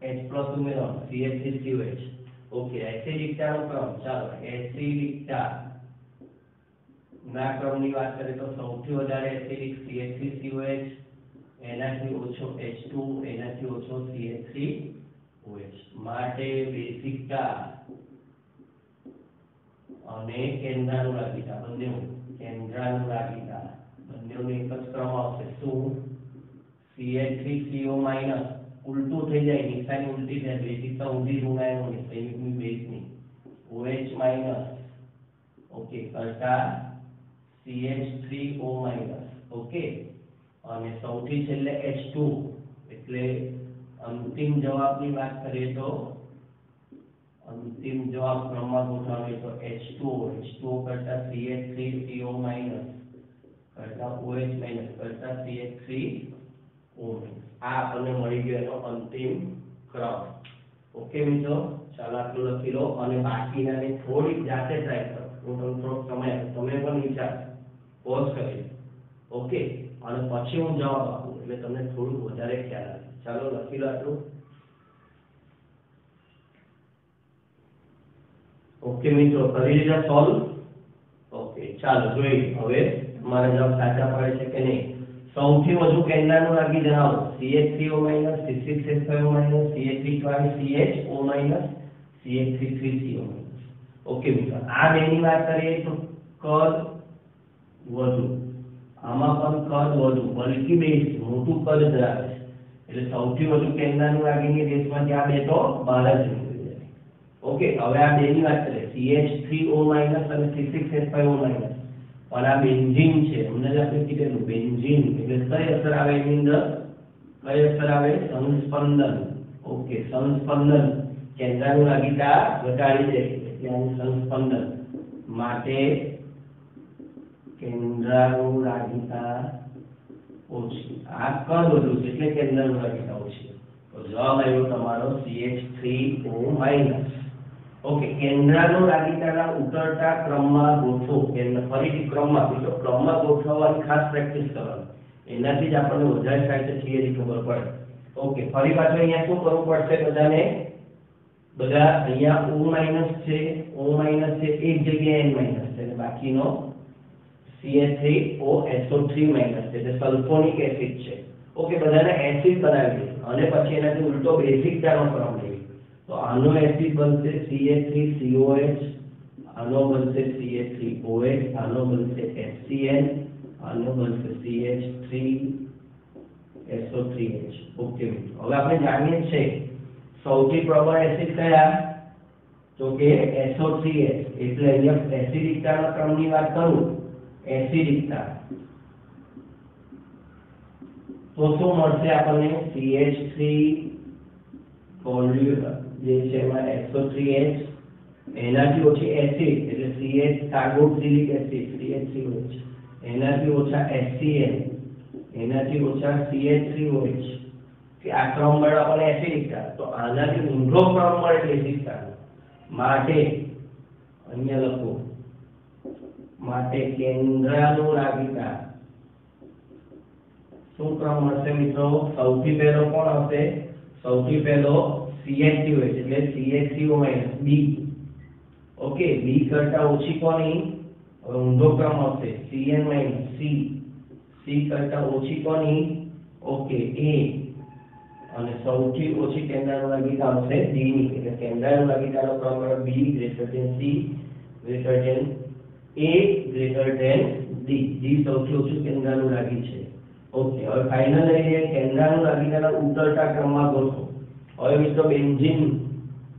H+ ઉમેરવાનો CH3COH ઓકે એસિડિકતાનો ક્રમ ચાલો એસિડિકતા ના ક્રમની વાત કરીએ તો સૌથી વધારે એસિડિક CH3COH એનાથી ઓછો H2 એનાથી ઓછો CH3OH માટે બેઝિકતા અને કેન્દ્રાનુરાગીતા બંને કેન્દ્રાનુરાગીતા બંનેનો એક જ ક્રમ આવશે શું CH3CO- ઉલટું થઈ જાય નિશાની ઉલટી થાય બેઝિકતા ઊંધી ઋણાયનોની સંયુગ્મિક બેઝની OH- ઓકે કરતા CH3O- ઓકે અને સૌથી છેલ્લે H2 એટલે અંતિમ જવાબની વાત કરીએ તો અંતિમ જવાબ ક્રમમાં ગોઠવીએ તો H2O કરતા CH3CO- કરતા OH- કરતા CH3O- આ આપણને મળી ગયો એનો અંતિમ ક્રમ ઓકે મિત્રો ચાલો આટલું લખી લો અને બાકીનાને થોડીક જાતે ટ્રાય કરો હું તમને થોડોક સમય તમે પણ વિચાર પોઝ કરી ઓકે અને પછી હું જવાબ આપું એટલે તમને થોડું વધારે ખ્યાલ આવે ચાલો લખી લો આટલું ઓકે મિત્રો કરી લીધા સોલ્વ ઓકે ચાલો જોઈએ હવે તમારા જવાબ સાચા પડે છે કે નહીં સૌથી વધુ કેન્દ્રાનુરાગી જણાવો CH3O- C6H5O- CH3CHO- CH3CO okay મિત્રો આ બેની વાત કરીએ તો કદ વધુ આમાં પણ કદ વધુ બલ્કી બેઝ મોટું કદ ધરાવે છે એટલે સૌથી વધુ કેન્દ્રાનુરાગીની રેસમાંથી આ બે તો બહાર જ નીકળી જાય ઓકે હવે આ બેની વાત કરીએ CH3O- અને C6H5O- પણ આ બેન્ઝીન છે અમને જ આપણે કીધેલું બેન્ઝીન એટલે કઈ અસર આવે એની અંદર કઈ અસર આવે સંસ્પંદન ઓકે સંસ્પંદન કેન્દ્રાનુરાગીતા ઘટાડી દે એટલે આનું સંસ્પંદન માટે કેન્દ્રાનુરાગીતા ઓછી આ કદ વધુ છે એટલે કેન્દ્રાનુરાગીતા ઓછી તો જવાબ આવ્યો તમારો CH3O-. ઓકે કેન્દ્રાનુરાગીતાના ઉતરતા ક્રમમાં ગોઠવો ફરીથી ક્રમમાં બીજો ક્રમમાં ગોઠવવાની ખાસ પ્રેક્ટિસ કરવાની એનાથી જ આપણને વધારે થાય છે થિયરી ખબર પડે ઓકે ફરી પાછું અહીંયા શું કરવું પડશે બધાને બધા અહીંયા O- છે O- છે એક જગ્યાએ N- છે અને બાકીનો CH3OSO3- એટલે સલ્ફોનિક એસિડ છે ઓકે બધાને એસિડ બનાવી અને પછી એનાથી ઉલટો બેઝિકતાનો ક્રમ લઈએ તો આનો એસિડ બનશે CH3COH આનો બનશે CH3OH આનો બનશે HCl આનો બનશે CH3SO3H ઓકે હવે આપણે જાણીએ છે સૌથી પ્રબળ એસિડ કયા તો કે SO3H એટલે અહીંયા એસિડિકતાના ક્રમની વાત કરું એસિડિકતા તો શું મળશે આપણને CH3 જે છે એમાં SO3H એનાથી ઓછી એસિડ એટલે CH કાર્બોક્સિલિક એસિડ CH3OH એનાથી ઓછા HCl એનાથી ઓછા CH3OH કે આ ક્રમ મળે આપણને એસિડિકતા તો આનાથી ઊંધો ક્રમ મળે બેઝિકતા માટે અહીંયા લખો માટે કેન્દ્રાનુરાગીતા શું ક્રમ મળશે મિત્રો સૌથી પહેલો કોણ હશે સૌથી પહેલો CH3OH એટલે CH3O- B ઓકે B કરતા ઓછી કોની હવે ઊંધો ક્રમ આવશે Cn- C C કરતા ઓછી કોની? ઓકે A અને સૌથી ઓછી કેન્દ્રાનુરાગિતા આવશે D ની, એટલે કેન્દ્રાનુરાગિતાનો ક્રમ B greater than C greater than A greater than D. D સૌથી ઓછું કેન્દ્રાનુરાગી છે. ઓકે, હવે ફાઇનલી કેન્દ્રાનુરાગિતાના ઉતરતા ક્રમમાં ગોઠવો. હવે મિત્રો બેન્ઝીન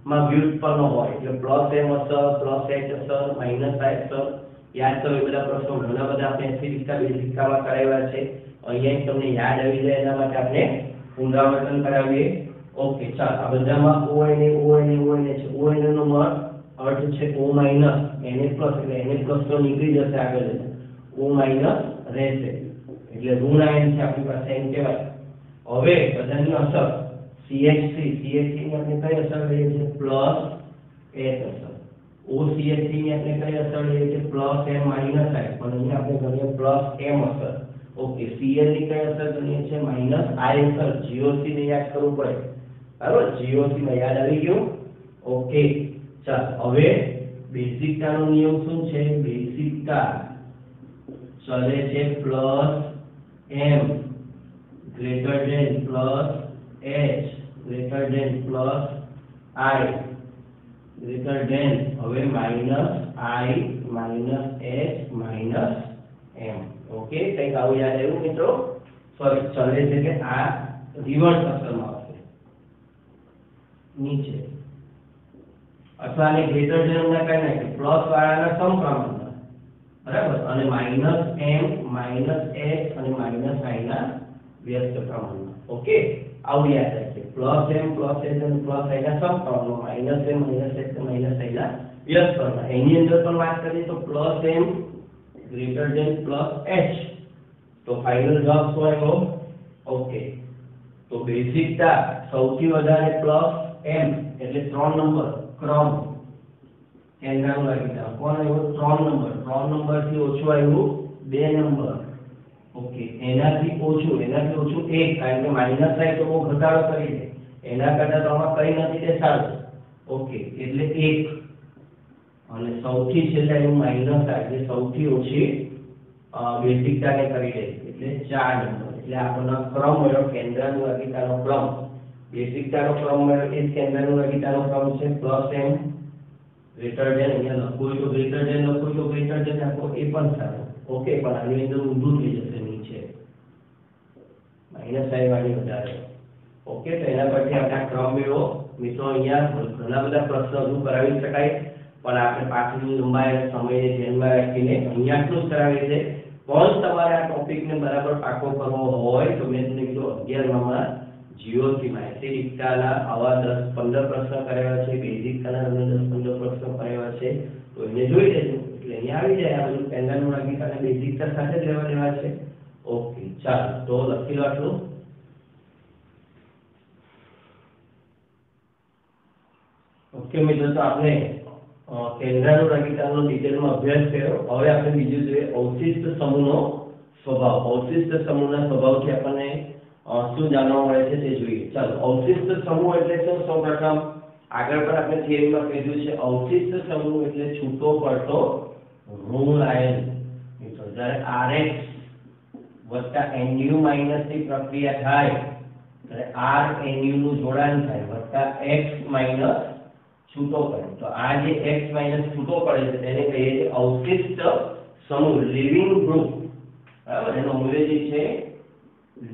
માં વ્યુત્પન્ન હોય એટલે +M અસર +H અસર -I અસર યાદ કરો. એ બધા પ્રશ્નો ઘણા બધા આપણે એસિડિકતા બેઝિકતામાં કરાવ્યા છે. અહીંયા તમને યાદ આવી જાય એના માટે આપણે પુનરાવર્તન કરાવીએ. ઓકે, ચાલ આ બધામાં O છે. O નો અર્થ છે O- Na+, એટલે Na+ તો નીકળી જશે આગળ જતા. O- રહેશે એટલે ઋણ આયન છે આપણી પાસે એમ કહેવાય. હવે બધાની અસર CH3 ની આપણે કઈ અસર લઈએ છીએ? +H અસર. OCH3 ની આપણે કઈ અસર લઈએ છીએ? +M- I. પણ અહીંયા આપણે ગણીએ +M અસર. ઓકે, Cl ની કઈ અસર ગણીએ છીએ? -I અસર. GOC ને યાદ કરવું પડે, બરાબર? GOC માં યાદ આવી ગયું? ઓકે, ચાલ હવે બેઝિકતાનો નિયમ શું છે? બેઝિકતા ચલે છે +M greater than +H greater than +I greater than હવે -I -H -M. ઓકે, કંઈક આવું યાદ આવ્યું મિત્રો? સોરી, ચલે છે કે આ રિવર્સ અસરમાં આવશે નીચે, અથવા ને ગ્રેટર ધેન ના કઈ નાખે પ્લસ વાળાના સમપ્રમાણમાં, બરાબર? અને -M -H અને -I ના વ્યસ્ત પ્રમાણમાં. ઓકે, આવું યાદ રાખીએ. +M +H અને +I ના સમપ્રમાણમાં, -M -H અને -I ના વ્યસ્ત પ્રમાણમાં. એની અંદર પણ વાત કરીએ તો +M ગ્રેટર ધેન +H. તો ફાઇનલ જવાબ શું આવ્યો? ઓકે, તો બેઝિકતા સૌથી વધારે +M એટલે 3 નંબર ક્રમ કેન્દ્રાનુરાગિતા. કોણ આવ્યો? 3 નંબર. 3 નંબર થી ઓછું આવ્યું 2 નંબર. ઓકે, એનાથી ઓછું 1, કારણ કે -I તો બહુ ઘટાડો કરી દે, એના કરતા તો આમાં કઈ નથી તે સારું. ઓકે, એટલે 1 અને સૌથી છેલ્લે આવ્યું -I, જે સૌથી ઓછી બેઝિકતાને કરી દે એટલે 4 નંબર. એટલે આપણને ક્રમ મળ્યો કેન્દ્રાનુરાગિતાનો ક્રમ. બેઝિકતાનો ક્રમ મળ્યો એ કેન્દ્રાનુરાગિતાનો ક્રમ છે +M ગ્રેટર ધેન, અહીંયા લખવું તો ગ્રેટર ધેન આપો એ પણ સારું. ઓકે, પણ આની અંદર ઊંધું થઈ જશે નીચે -I વાળી વધારે. ઓકે, તો એના પરથી આપણે ક્રમ મેળવો. મિત્રો અહીંયા ઘણા બધા પ્રશ્નો હજુ કરાવી શકાય, પણ આપણે પાછળની લંબાઈ અને સમયને ધ્યાનમાં રાખીને અહીંયા આટલું જ કરાવીએ છીએ. પણ તમારે આ ટોપિકને બરાબર પાકો કરવો હોય તો મેં તમને કીધું 11માં GOC માં એસિડિકતાના આવા 10-15 પ્રશ્ન કરાવ્યા છે, બેઝિકતાના તમને 10-15 પ્રશ્નો કરાવ્યા છે, તો એને જોઈ લેજો એટલે અહીંયા આવી જાય. આ બધું કેન્દ્રાનુરાગિતા અને બેઝિકતા સાથે જ લેવા છે. ઓકે, ચાલો તો લખી લો આટલું. ઓકે મિત્રો, તો આપણે કેન્દ્રાનુરાગિતાનો ડિટેલમાં અભ્યાસ કર્યો. હવે આપણે બીજું જોઈએ અવશિષ્ટ સમૂહનો સ્વભાવ. અવશિષ્ટ સમૂહના સ્વભાવથી આપણને શું જાણવા મળે છે તે જોઈએ. ચાલો, અવશિષ્ટ સમૂહ એટલે શું? સૌપ્રથમ આગળ પણ આપણે થિયરીમાં કીધું છે, અવશિષ્ટ સમૂહ એટલે છૂટો પડતો ઋણ આયન. મિત્રો, જ્યારે RH + Nu - ની પ્રક્રિયા થાય ત્યારે R Nu નું જોડાણ થાય વત્તા X - છૂટો પડે. તો આ જે X - છૂટો પડે છે તેને કહીએ છીએ અવશિષ્ટ સમૂહ, લિવિંગ ગ્રુપ. બરાબર? એનો અંગ્રેજી છે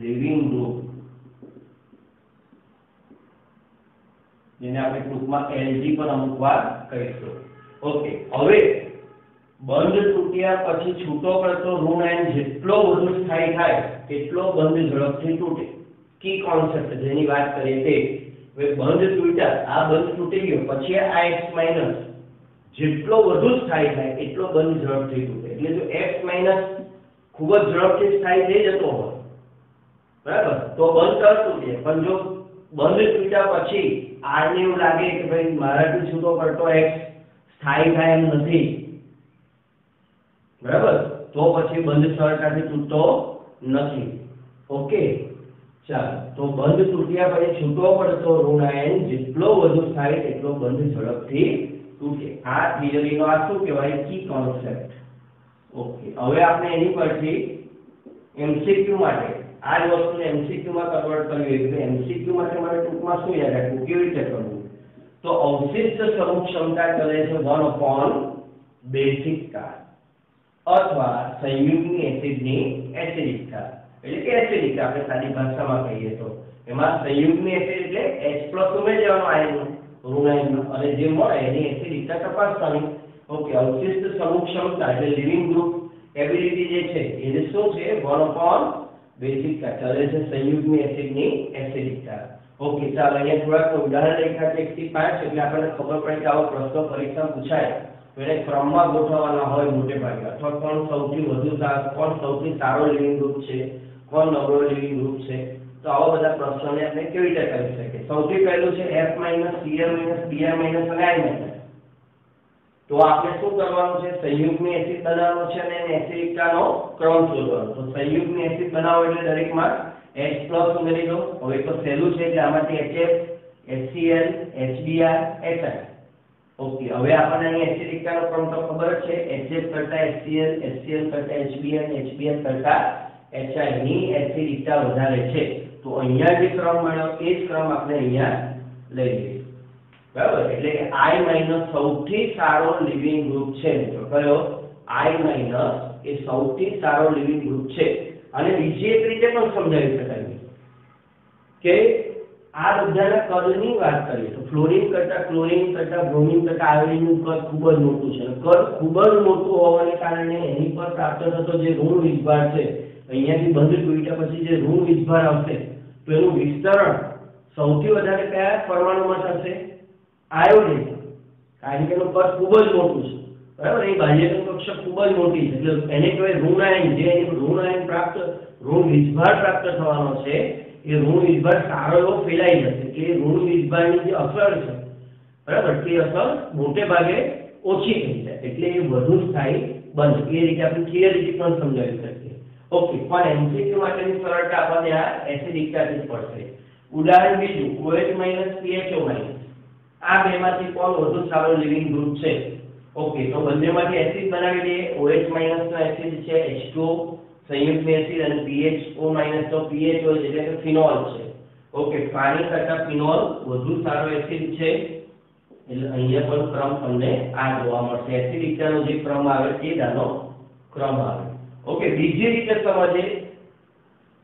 લિવિંગ ગ્રુપ, જેને આપણે ટૂંકમાં LG પણ અમુક વાર કહીશું. ઓકે, હવે બંધ તૂટ્યા પછી છૂટો પડતો ઋણ આયન જેટલો વધુ સ્થાયી થાય તેટલો બંધ ઝડપથી તૂટે. કી કોન્સેપ્ટ જેની વાત કરીએ તે. હવે બંધ તૂટ્યા, આ બંધ તૂટી ગયો પછી આ X - જેટલો વધુ સ્થાયી થાય એટલો બંધ ઝડપથી તૂટે. એટલે જો X - ખૂબ જ ઝડપથી સ્થાયી થઈ જતો હોય, બરાબર, તો બંધ તરત તૂટે. પણ જો બંધ તૂટ્યા પછી R ને એવું લાગે કે ભાઈ મારાથી છૂટો પડતો X સ્થાયી થાય એમ નથી, બરાબર, તો પછી બંધ સરળતાથી તૂટતો નથી. ઓકે, ચાલો, તો બંધ તૂટ્યા પછી છૂટો પડતો ઋણ આયન જેટલો વધુ થાય તેટલો બંધ ઝડપથી તૂટે. આ થિયરીનો આ શું કહેવાય? કી કોન્સેપ્ટ. ઓકે, હવે આપણે એની પરથી એમસીક્યુ માટે આ જ વસ્તુને એમસીક્યુ માં કન્વર્ટ કરવી હોય તો એમસીક્યુ માટે મારે ટૂંકમાં શું યાદ રાખવું, કેવી રીતે કરવું? તો અવશિષ્ટ સમૂહ ક્ષમતા ચલે છે 1/બેઝિકતા અથવા સંયુગ્મી એસિડની એસિડિકતા, એટલે કે એસિડિકતા આપણે સાદી ભાષામાં કહીએ તો એમાં સંયુગ્મી એસિડ એટલે H+ ઉમેરવાનો આયન ઋણ આયન અને જે મળે એની એસિડિકતા તપાસવાની. ઓકે, અવશિષ્ટ સમૂહ ક્ષમતા એટલે લિવિંગ ગ્રુપ એબિલિટી જે છે એ શું છે 1/બેઝિકતા ચલે છે સંયુગ્મી એસિડની એસિડિકતા. ઓકે, ચાલો અહીંયા થોડાક ઉદાહરણ લખ્યા છે 1 થી 5 એટલે આપણને ખબર પડે કે આવો પ્રશ્ન પરીક્ષા પૂછાય તો એને ક્રમમાં ગોઠવવાના હોય મોટે ભાગે, અથવા કોણ સૌથી વધુ સારો, કોણ સૌથી સારો લિવિંગ ગ્રુપ છે, કોણ નબળો લિવિંગ ગ્રુપ છે. તો આવા બધા પ્રશ્નોને આપણે કેવી રીતે કરી શકીએ? સૌથી પહેલું છે F - Cl - Br - અને I-. તો આપણે શું કરવાનું છે? સંયુગ્મી એસિડ બનાવવાનો છે અને એની એસિડિકતાનો ક્રમ શોધવાનો. તો સંયુગ્મી એસિડ બનાવો એટલે દરેકમાં H+ ઉમેરી દો. હવે તો સહેલું છે એટલે આમાંથી HF, HCl, HBr, HI. Okay, હવે આપણને અહીં એસિડિકતાનો ક્રમ તો ખબર જ છે. HF કરતા HCl, HCl કરતા HBr, HBr કરતા HI ની એસિડિકતા વધારે છે. તો અહીંયા જે ક્રમ મળ્યો એ જ ક્રમ આપણે અહીંયા લઈ લઈએ. બરાબર, એટલે કે I- સૌથી સારો લિવિંગ ગ્રુપ છે મિત્રો. કયો? I- એ સૌથી સારો લિવિંગ ગ્રુપ છે. અને બીજી એક રીતે પણ સમજાવી શકાય કે આ બધાના કદની વાત કરીએ તો ફ્લોરિન કરતા, ક્લોરિન કરતા, બ્રોમિન કરતા આયોડિનનું કદ ખૂબ જ મોટું છે. કદ ખૂબ જ મોટું હોવાને કારણે એની પર પ્રાપ્ત થતો જે ઋણ વીજભાર છે, અહીંયાથી બંધ તૂટ્યા પછી જે ઋણ વીજભાર આવશે તો એનું વિસ્તરણ સૌથી વધારે કયા પરમાણુમાં થશે? આયોડિન. કારણ કે એનું કદ ખૂબ જ મોટું છે. બરાબર, એ બાહ્યતમ કક્ષક ખૂબ જ મોટી છે એટલે એને કહેવાય ઋણાયન. જે ઋણાયન પ્રાપ્ત, ઋણ વીજભાર પ્રાપ્ત થવાનો છે એ ઋણ વીજભાર સારો એવો ફેલાઈ જશે. એટલે ઋણ વીજભારની જે અસર છે, બરાબર, તે અસર મોટે ભાગે ઓછી થઈ જાય એટલે એ વધુ સ્થાયી બને. એ રીતે આપણે થિયરીથી પણ સમજાવી શકીએ. ઓકે, પણ એમસીક્યુ માટેની સરળતા આપણને આ એસિડિકતાથી જ પડશે. ઉદાહરણ બીજું OH - PHO-. આ બેમાંથી કોણ વધુ સારો લિવિંગ ગ્રુપ છે? ઓકે, તો બંનેમાંથી એસિડ બનાવી લઈએ. OH- નો એસિડ છે H2O સંયુગ્મી એસિડ અને PHO- તો PHO એટલે કે ફિનોલ છે. ઓકે, પાણી કરતા ફિનોલ વધુ સારો એસિડ છે એટલે અહીંયા પણ ક્રમ તમને આ જોવા મળશે. એસિડિકતાનો જે ક્રમ આવે તે દાનો ક્રમ આવે. ઓકે, બીજી રીતે સમજીએ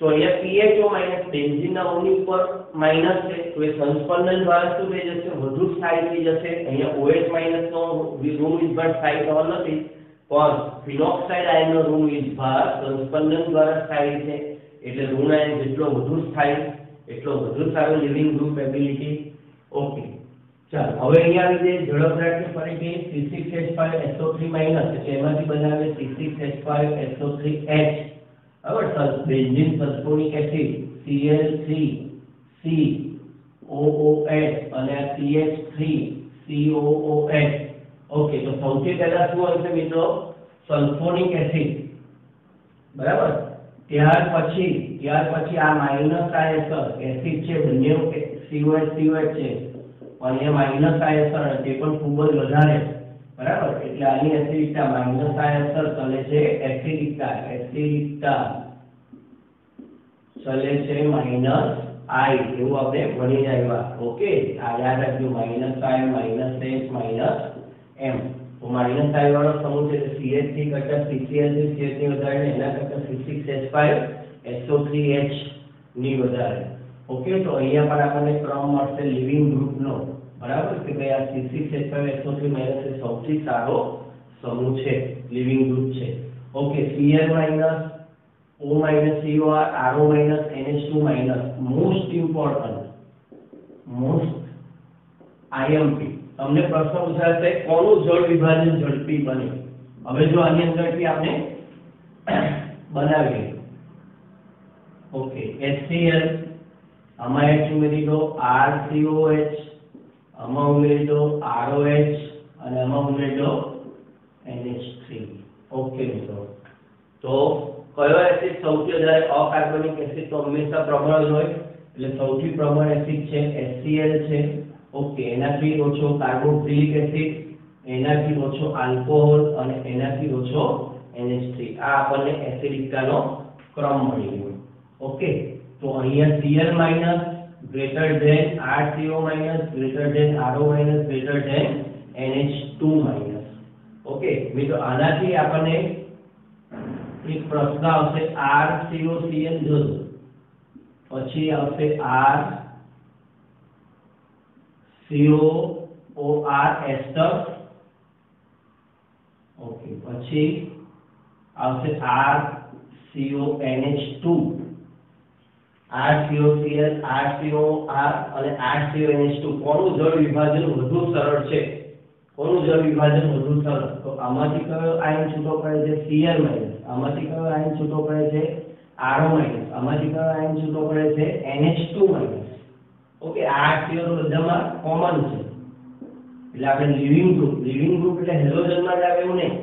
તો અહીંયા PHO- બેન્ઝીનના ઓની ઉપર માઈનસ છે તો એ સંસ્પંદન દ્વારા શું થઈ જશે? વધુ સ્થાયી થઈ જશે. અહીંયા OH- નો ઋણ વીજભાર સ્થાયી થવા નથી પણ ફિનોક્સાઇડ આયનનો ઋણ વીજભાર સંસ્પંદન દ્વારા સ્થાયી છે એટલે ઋણ આયન જેટલો વધુ સ્થાયી એટલો વધુ સારો લિવિંગ ગ્રુપ એબિલિટી. ઓકે, ચાલો હવે અહીંયા આવી જઈએ ઝડપ રાખીએ ફરીથી C6H5SO3- એટલે એમાંથી બનાવે C6H5SO3H. બરાબર, બેન્ઝીન સલ્ફોનિક એસિડ Cl3COOH અને આ CH3COOH. ઓકે, તો સૌથી પહેલા શું હશે મિત્રો? Sulphonic acid. બરાબર, ત્યાર પછી આ માઈનસ આ અસર એસિડ છે બંને COH છે પણ એ માઈનસ આ અસર તે પણ ખૂબ જ વધારે. બરાબર, એટલે આની એસિડિકતા માઈનસ આ અસર ચલે છે એસિડિકતા ચલે છે માઈનસ I એવું આપણે ભણી આવ્યા. ઓકે, આ યાદ રાખજો -I -H -M. તો માઈનસ I વાળો સમૂહ છે CH3 કરતા CCl છે, CH ની વધારે એના કરતા C6H5SO3H ની વધારે. ઓકે, તો અહીંયા પણ આપણને ક્રમ મળશે લિવિંગ ગ્રુપનો. બરાબર, કે ભાઈ આ C6H5SO3- એ સૌથી સારો સમૂહ છે, લિવિંગ ગ્રુપ છે. Okay, Cl- O- COR, RO- NH2-. Most important, most IMP તમને પ્રશ્ન પૂછાશે કોનું જળ વિભાજન ઝડપી બને? હવે જો આની અંદરથી આપણે બનાવીએ. ઓકે, HCl આમાં H ઉમેરી દો, RCOH આમાં ઉમેરી દો, ROH અને આમાં ઉમેરી દો NH3. ઓકે મિત્રો, તો કયો એસિડ સૌથી વધારે અકાર્બનિક એસિડ તો હંમેશા પ્રબળ જ હોય એટલે સૌથી પ્રબળ એસિડ છે HCl છે. ઓકે, એનાથી ઓછો કાર્બોક્સિલિક એસિડ, એનાથી ઓછો આલ્કોહોલ અને એનાથી ઓછો NH3. આ આપણને એસિડિકતાનો ક્રમ મળી ગયો. ઓકે, તો અહીંયા Cl minus greater than RCO minus greater than RO minus greater than NH2 minus. Okay મિત્રો, આનાથી આપણને એક પ્રશ્ન આવશે RCOCl જોજો, પછી આવશે RCOOR એસ્ટર. ઓકે, પછી આવશે RCONH2, RCOCl, RCOR અને RCONH2. કોનું જળ વિભાજન વધુ સરળ છે? કોનું જળ વિભાજન વધુ સરળ? તો આમાંથી કયો આયન છૂટો પડે છે? Cl minus. આમાંથી કયો આયન છૂટો પડે છે? RO minus. આમાંથી કયો આયન છૂટો પડે છે? NH2 minus. ઓકે, આ RCO બધામાં કોમન છે, એટલે આપણે લિવિંગ ગ્રુપ એટલે હેલોજનમાં જ આવે એવું નહીં.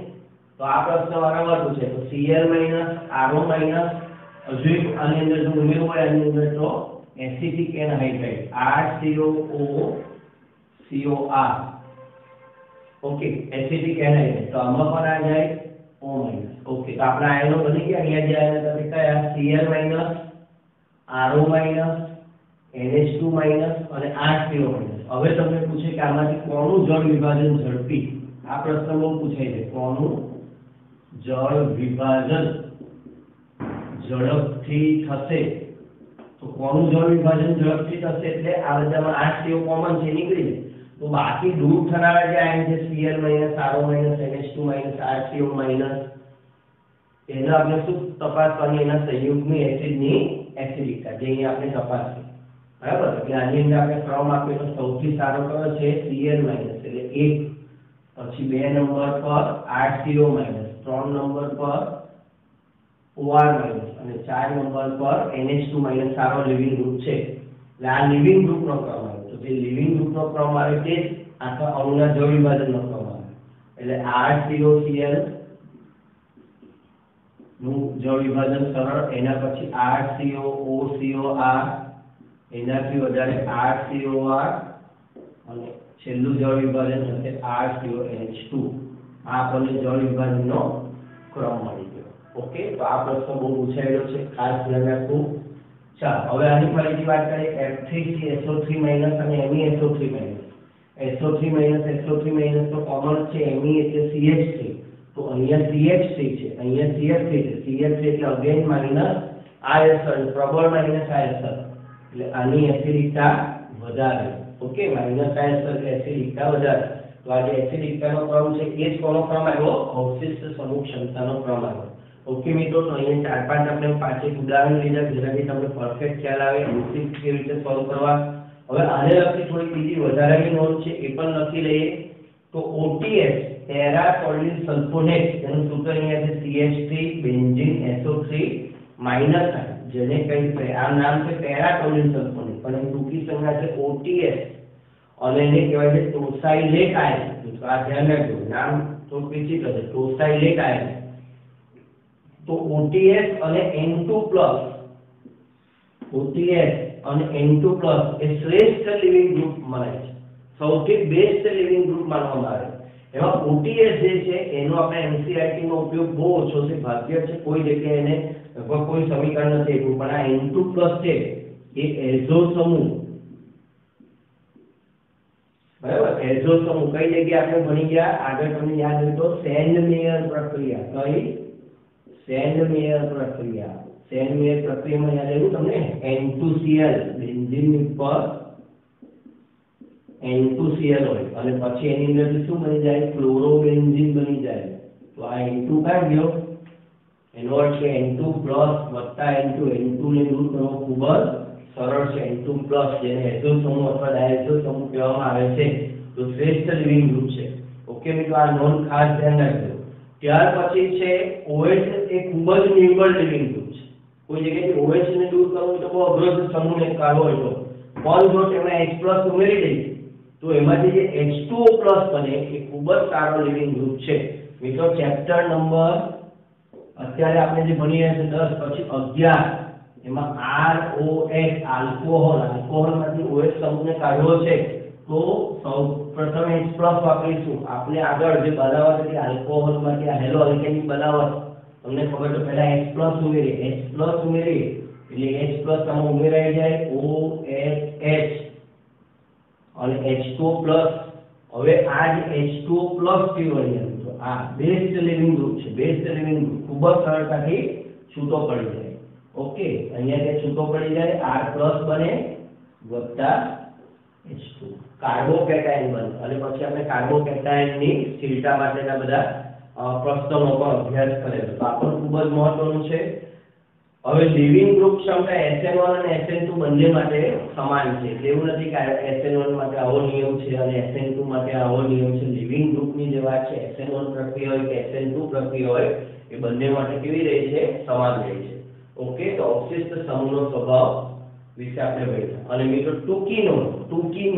તો આ પ્રશ્ન વારંવાર પૂછે તો Cl માઈનસ RO માઈનસ, હજુ એક આની અંદર જો ઉમેરવું હોય આની અંદર તો acetic anhydride RCOOCOR. Okay, acetic anhydride. તો આમાં પણ આ જાય O માઈનસ. ઓકે, તો આપણા આયનો બની ગયા. અહીંયા જે આયનો તમે કયા? Cl minus, RO minus, NH2 minus અને RCO માઈનસ. હવે તમને પૂછે કે આમાંથી કોનું જળ વિભાજન ઝડપી? આ પ્રશ્ન બહુ પૂછાય છે. કોનું જળ વિભાજન ઝડપથી થશે? તો કોનું જળ વિભાજન ઝડપથી થશે એટલે આ બધામાં RCO કોમન છે, નીકળી જાય. તો બાકી દૂર થનારા જે આયન છે Cl minus, RO minus, NH2 minus, RCO minus, એને આપણે શું તપાસવાની? એના સંયુગ્મી એસિડની એસિડિકતા, જે અહીંયા આપણે તપાસી. બરાબર, એટલે આની અંદર આપણે ક્રમ આપ્યો તો સૌથી સારો કયો છે? Cl માઈનસ, એટલે 1, પછી 2 નંબર પર RCO માઈનસ, 3 નંબર પર OR માઈનસ અને 4 નંબર પર NH2 માઈનસ સારો લિવિંગ ગ્રુપ છે. એટલે આ લિવિંગ ગ્રુપનો ક્રમ આવે. તો જે લિવિંગ ગ્રુપનો ક્રમ આવે તે જ આખા અણુના જળ વિભાજનનો ક્રમ આવે. એટલે RCOCl નું જળ વિભાજન સરળ, એના પછી RCOOCOR, એનાથી વધારે RCOR અને છેલ્લું જળ વિભાજન હશે RCONH2. આ આપણને જળ વિભાજનનો ક્રમ મળી ગયો. ઓકે, તો આ પ્રશ્ન બહુ પૂછાયેલો છે, ખાસ ધ્યાન રાખવું. ચાલો હવે આની ફરીથી વાત કરીએ. F3CSO3 માઈનસ અને MESO3 minus. SO3 minus SO3 minus તો કોમન છે, Me એટલે CH3. તો અહીંયા CH3 છે, અહીંયા CH3 છે. CH3 એટલે અગેન માઈનસ ISR, પ્રબળ માઈનસ ISR, એટલે આની એસિડિકતા વધારે. ઓકે, માઈનસ ISR એટલે એસિડિકતા વધારે. તો આ જે એસિડિકતાનો ક્રમ છે એ જ કોનો ક્રમ આવ્યો? અવશિષ્ટ સમૂહ ક્ષમતાનો ક્રમ આવ્યો. ઓકે મિત્રો, તો અહીંયા 4-5 આપણે 5 ઉદાહરણ લીધા જેનાથી તમને પરફેક્ટ ખ્યાલ આવે અવશિષ્ટ કેવી રીતે સોલ્વ કરવા. હવે આને લગતી થોડી બીજી વધારાની નોંધ છે, એ પણ લખી લઈએ. તો OTS પેરા ટોલ્યુલ સલ્ફોનેટ, એનું સૂત્ર અહીંયા છે CH3 બેન્ઝીન SO3 માઈનસ, જેને કઈ આ નામ છે પેરા ટોલ્યુલ સલ્ફોનેટ, પણ એની ટૂંકી સંજ્ઞા છે OTS અને એને કહેવાય છે ટોસાઇલેટ આયન. તો આ ધ્યાન રાખજો, નામ થોડું વિચિત્ર છે, ટોસાઇલેટ આયન. તો OTS અને N2+, OTS અને N2+ એ શ્રેષ્ઠ લિવિંગ ગ્રુપ મનાય છે, સૌથી બેસ્ટ લિવિંગ ગ્રુપ માનવામાં આવે. એમાં OTS જે છે એનો આપણે NCERT નો ઉપયોગ બહુ ઓછો છે, ભાગ્ય છે કોઈ જગ્યાએ એને કોઈ સમીકરણ નથી આપ્યું. પણ આ N2+ છે એ એઝો સમૂહ, બરાબર, એઝો સમૂહ કઈ જગ્યાએ આપણે ભણી ગયા? આગળ તમને યાદ હોય તો સેન્ડમેયર પ્રક્રિયા. કઈ? સેન્ડમેયર પ્રક્રિયા. સેન્ડમેયર પ્રક્રિયામાં યાદ આવ્યું તમને? N2Cl બેન્ઝીન ઉપર N2Cl હોય અને પછી એની અંદર શું બની જાય? ક્લોરોબેન્ઝીન બની જાય. તો આ N2 ક્યાં ગયો? એનો અર્થ છે N2+ વત્તા N2. N2 ને દૂર કરવો ખૂબ જ સરળ છે. N2+, જેને એઝો સમૂહ અથવા ડાયઝો સમૂહ કહેવામાં આવે છે, તો શ્રેષ્ઠ લિવિંગ ગ્રુપ છે. ઓકે મિત્રો, આ નોંધ ખાસ ધ્યાન રાખજો. ત્યાર પછી છે OH, એ ખૂબ જ નિર્બળ લિવિંગ ગ્રુપ છે. કોઈ જગ્યાએથી OH ને દૂર કરવું તો બહુ અઘરો સમૂહને કાઢવો હોય તો પણ જો તેમાં H+ ઉમેરી દઈએ તો એમાંથી જે H2O+ બને એ ખૂબ જ સારો લિવિંગ ગ્રુપ છે. મિત્રો ચેપ્ટર નંબર અત્યારે આપણે જે ભણી રહ્યા છે 10 પછી 11, એમાં ROH આલ્કોહોલમાંથી OH સમૂહને કાઢવો છે તો સૌ પ્રથમ H+ વાપરીશું. આપણે આગળ જે બનાવટ હતી આલ્કોહોલમાંથી આ હેલો આલ્કેન બનાવટ, તો તમને ખબર તો પહેલા H પ્લસ ઉમેરીએ એટલે H પ્લસ આમાં ઉમેરાઈ જાય OH અને H2O પ્લસ. હવે આ જે H2O પ્લસ થયું અહીંયા તો આ બેસ્ટ લિવિંગ ગ્રુપ છે. બેસ્ટ લિવિંગ ગ્રુપ ખૂબ જ સરળતાથી છૂટો પડી જાય. ઓકે, અહીંયા તે છૂટો પડી જાય R પ્લસ બને વત્તા H2 કાર્બોકેટાયન બને. અને પછી આપણે કાર્બોકેટાયનની સ્થિરતા માટેના બધા પ્રશ્નોનો પણ અભ્યાસ કરેલો તો આ પણ ખૂબ જ મહત્વનું છે. હવે લિવિંગ ગ્રુપ ક્ષમતા SN1 અને SN2 બંને માટે સમાન છે. એવું નથી કે SN1 માટે આવો નિયમ છે અને SN2 માટે આવો નિયમ છે. લિવિંગ ગ્રુપની જે વાત છે SN1 પ્રક્રિયા હોય કે SN2 પ્રક્રિયા હોય એ બંને માટે કેવી રહી છે? સમાન રહી છે. ઓકે, તો અવશિષ્ટ સમૂહનો સ્વભાવ વિશે આપણે ભણ્યા. અને મિત્રો ટૂંકી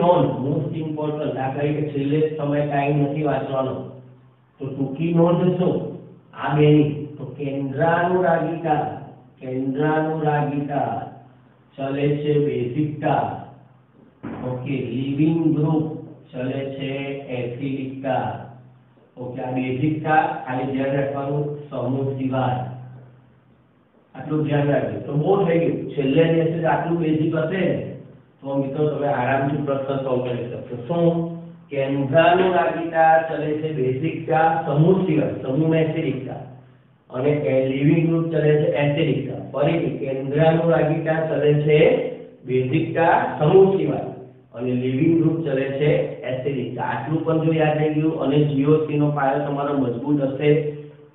નોંધ મોસ્ટ ઇમ્પોર્ટન્ટ. આ કઈ કે છેલ્લે સમય ટાઈમ નથી વાંચવાનો. તો ટૂંકી નોંધ શું? આ બેની તો કેન્દ્રાનુરાગિતા ચલે છે બેઝિકતા. ઓકે, લિવિંગ ગ્રુપ ચલે છે એસિડિકતા. ઓકે, આ બેઝિકતા ખાલી ધ્યાન રાખવાનું સમૂહ સિવાય આટલું ધ્યાન રાખજો તો બહુ થઈ ગયું. છેલ્લે દિવસે આટલું બેઝિક હશે ને તો મિત્રો તમે આરામથી પ્રશ્ન સોલ્વ કરી શકશો. શું? કેન્દ્રાનુરાગિતા ચલે છે બેઝિકતા સમૂહ સિવાય, સમૂહમાં એસિડિકતા, અને લિવિંગ ગ્રુપ ચલે છે એસિડિકતા. ફરીથી કેન્દ્રાનુરાગિતા ચલે છે બેઝિકતા સમૂહ સિવાય અને લિવિંગ ગ્રુપ ચલે છે એસિડિકતા. આટલું પણ જો યાદ રહી ગયું અને GOC નો પાયો તમારો મજબૂત હશે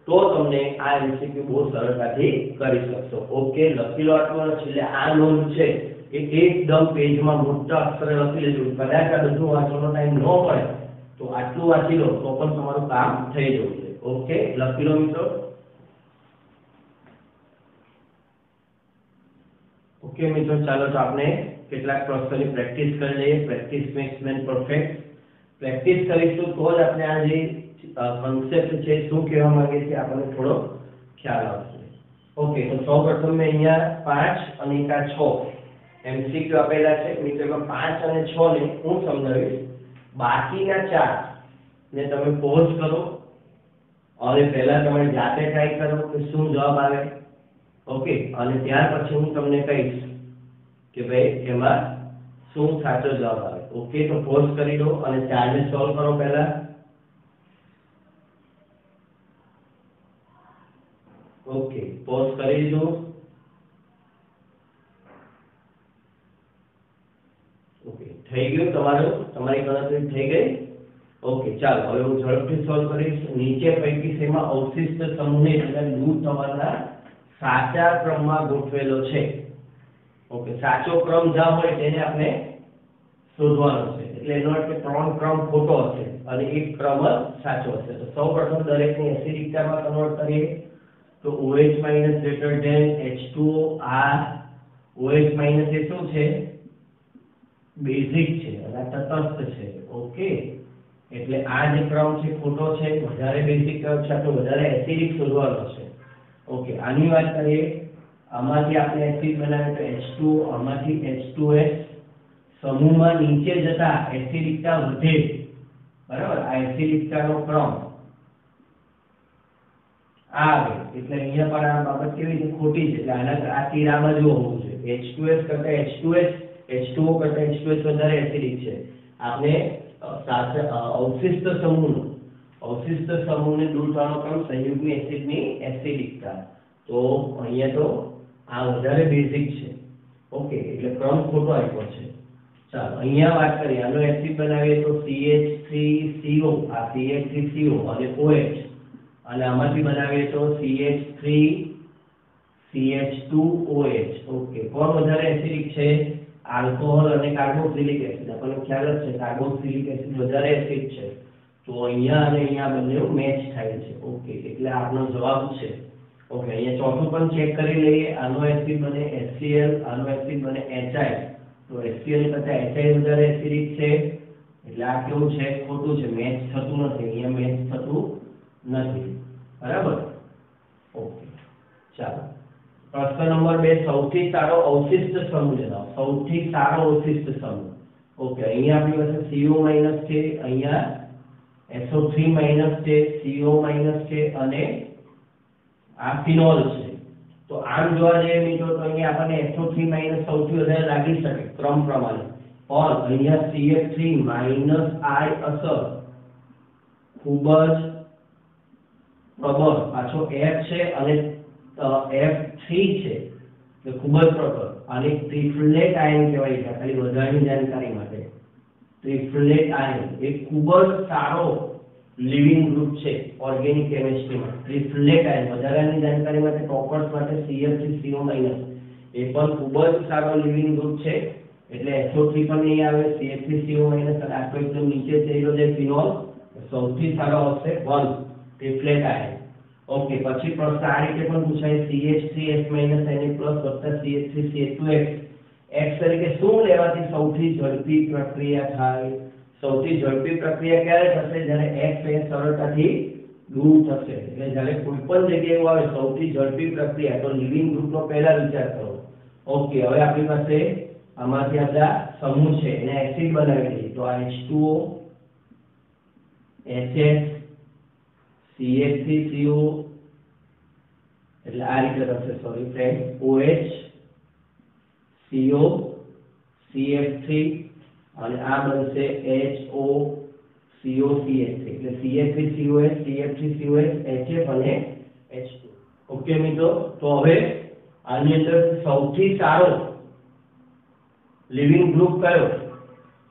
તો તમને આ MCQ બહુ સરળતાથી કરી શકશો. ઓકે, લખી લો આટલું. છેલ્લે આ નોંધ છે એ એકદમ પેજમાં મોટા અક્ષરે લખી લેજો. કદાચ આ બધું વાંચવાનો ટાઈમ ન મળે તો આટલું વાંચી લો તો પણ તમારું કામ થઈ જવું છે. ઓકે, લખી લો મિત્રો. ઓકે મિત્રો, ચાલો તો આપણે કેટલાક પ્રશ્નોની પ્રેક્ટિસ કરી લઈએ. Practice max main perfect. Practice કરીશું તો જ આપણે આ જે કન્સેપ્ટ છે શું કહેવા માંગે છે આપણને થોડો ખ્યાલ આવશે. ઓકે, તો સૌપ્રથમ મેં અહીંયા 5 અને 6 MCQ આપેલા છે. મિત્રો 5 અને 6 ને હું સમજાવીશ. બાકીના 4 ને તમે પોઝ કરો અને પહેલા તમે જાતે ટ્રાય કરો કે શું જવાબ આવે. ઓકે, અને ત્યાર પછી હું તમને કહીશ કે ભાઈ એમાં શું સાચો જવાબ આવે. ઓકે, તો પોઝ કરી દો અને 4 ને સોલ્વ કરો પહેલા. ઓકે, પોઝ કરી દીધું. ઓકે, થઈ ગયું તમારી ગણતરી થઈ ગઈ. ઓકે, ચાલો હવે હું ઝડપથી સોલ્વ કરીશ. નીચે પૈકી શેમાં અવશિષ્ટ સમૂહને એટલે લૂપ તમારા સાચા ક્રમમાં ગોઠવેલો છે. ઓકે, સાચો ક્રમ જ્યાં હોય તેને આપણે શોધવાનો છે. એટલે એનો અર્થ કે 3 ક્રમ ખોટો હશે અને એક ક્રમ જ સાચો હશે. તો સૌપ્રથમ દરેકને એસિડિકતામાં કન્વર્ટ કરીએ. તો OH- H2O. આ OH- એ શું છે? બેઝિક છે અને આ તટસ્થ છે. ઓકે, એટલે આ જે ક્રમ છે ખોટો છે. વધારે બેઝિક ક્રમ છે તો વધારે એસિડિક શોધવાનો છે. ઓકે, આની વાત કરીએ. આમાંથી આપણે એસિડ બનાવે તો H2O, આમાંથી H2S. સમૂહમાં નીચે જતા એસિડિકતા વધે. બરાબર, આ એસિડિકતાનો ક્રમ આવે એટલે અહીંયા પણ આ બાબત કેવી છે? ખોટી છે. એટલે આના આ તીર આ બાજુ હોવું જોઈએ. H2S કરતા H2S, H2O કરતા H2S વધારે એસિડિક છે. આપણે અવશિષ્ટ સમૂહને દૂર થવાનો ક્રમ સંયુગ્મી એસિડની એસિડિકતા. તો અહીંયા તો આ વધારે બેઝિક છે. ઓકે, એટલે ક્રમ ખોટો આપ્યો છે. ચાલો અહીંયા વાત કરીએ. આનો એસિડ બનાવીએ તો CH3CO, આ CH3CO અને OH, અને આમાંથી બનાવીએ તો CH3CH2OH. ઓકે, કોણ વધારે એસિડિક છે? આલ્કોહોલ અને કાર્બોક્સિલિક એસિડ. આપણને ખ્યાલ જ છે કાર્બોક્સિલિક એસિડ વધારે એસિડ છે. તો અહીંયા અને અહીંયા બંને મેચ થાય છે. ઓકે, એટલે આપણો જવાબ છે. ઓકે, અહીંયા ચોથું પણ ચેક કરી લઈએ. આનો એસિડ બને HCl, આનો એસિડ બને HI. તો HCl કરતા HI વધારે એસિડિક છે. એટલે આ કેવું છે? ખોટું છે. મેચ થતું નથી. અહીંયા મેચ થતું નથી. બરાબર. ઓકે, ચાલો પ્રશ્ન નંબર 2. સૌથી સારો અવશિષ્ટ સમૂહ જણાવો. સૌથી સારો અવશિષ્ટ સમૂહ. ઓકે, અહીંયા આપણી પાસે CO- છે, અહીંયા SO3- છે, CO- છે અને આ ફિનોલ છે. તો આમ જોવા જઈએ મિત્રો તો અહીંયા આપણને SO3 માઈનસ સૌથી વધારે લાગી શકે ક્રમ પ્રમાણે, પણ અહીંયા CH3 માઈનસ I અસર ખૂબ જ પ્રબળ, પાછો F છે અને F3 છે એટલે ખૂબ જ પ્રબળ, અને ટ્રિફલેટ આયન કહેવાય છે. ખાલી વધારાની જાણકારી માટે ટ્રિફલેટ આયન એ ખૂબ જ સારો લિવિંગ ગ્રુપ છે ઓર્ગેનિક કેમિસ્ટ્રીમાં. ટ્રિફલેટ આયન વધારાની જાણકારી માટે ટોપર્સ માટે CH3CO માઈનસ એ પણ ખૂબ જ સારો લિવિંગ ગ્રુપ છે. એટલે SO3 પણ નહીં આવે, CH3CO માઈનસ અને આટલો એકદમ નીચે થયેલો જે ફિનોલ સૌથી સારો આવશે 1 ટ્રિફલેટ આયન. ઓકે, પછી પ્રશ્ન આ રીતે પણ પૂછાય CH3S માઈનસ Na પ્લસ વત્તા CH3CH2X X તરીકે શું લેવાથી સૌથી ઝડપી પ્રક્રિયા થાય? સૌથી ઝડપી પ્રક્રિયા ક્યારે થશે? જ્યારે X એ સરળતાથી દૂર થશે. એટલે જ્યારે કોઈ પણ જગ્યાએ એવું આવે સૌથી ઝડપી પ્રક્રિયા, તો લિવિંગ ગ્રુપનો પહેલા વિચાર કરો. ઓકે, હવે આપણી પાસે આમાંથી આપણા સમૂહ છે એને એસિડ બનાવી દઈએ. તો આ H2O HS CH3CO એટલે આ રીતે થશે, sorry friend, OH CO CH3 અને આ બનશે HO COCH3 એટલે CH3COH CH3COH HF અને H2. ઓકે મિત્રો, તો હવે આની અંદર સૌથી સારો લિવિંગ ગ્રુપ કયો?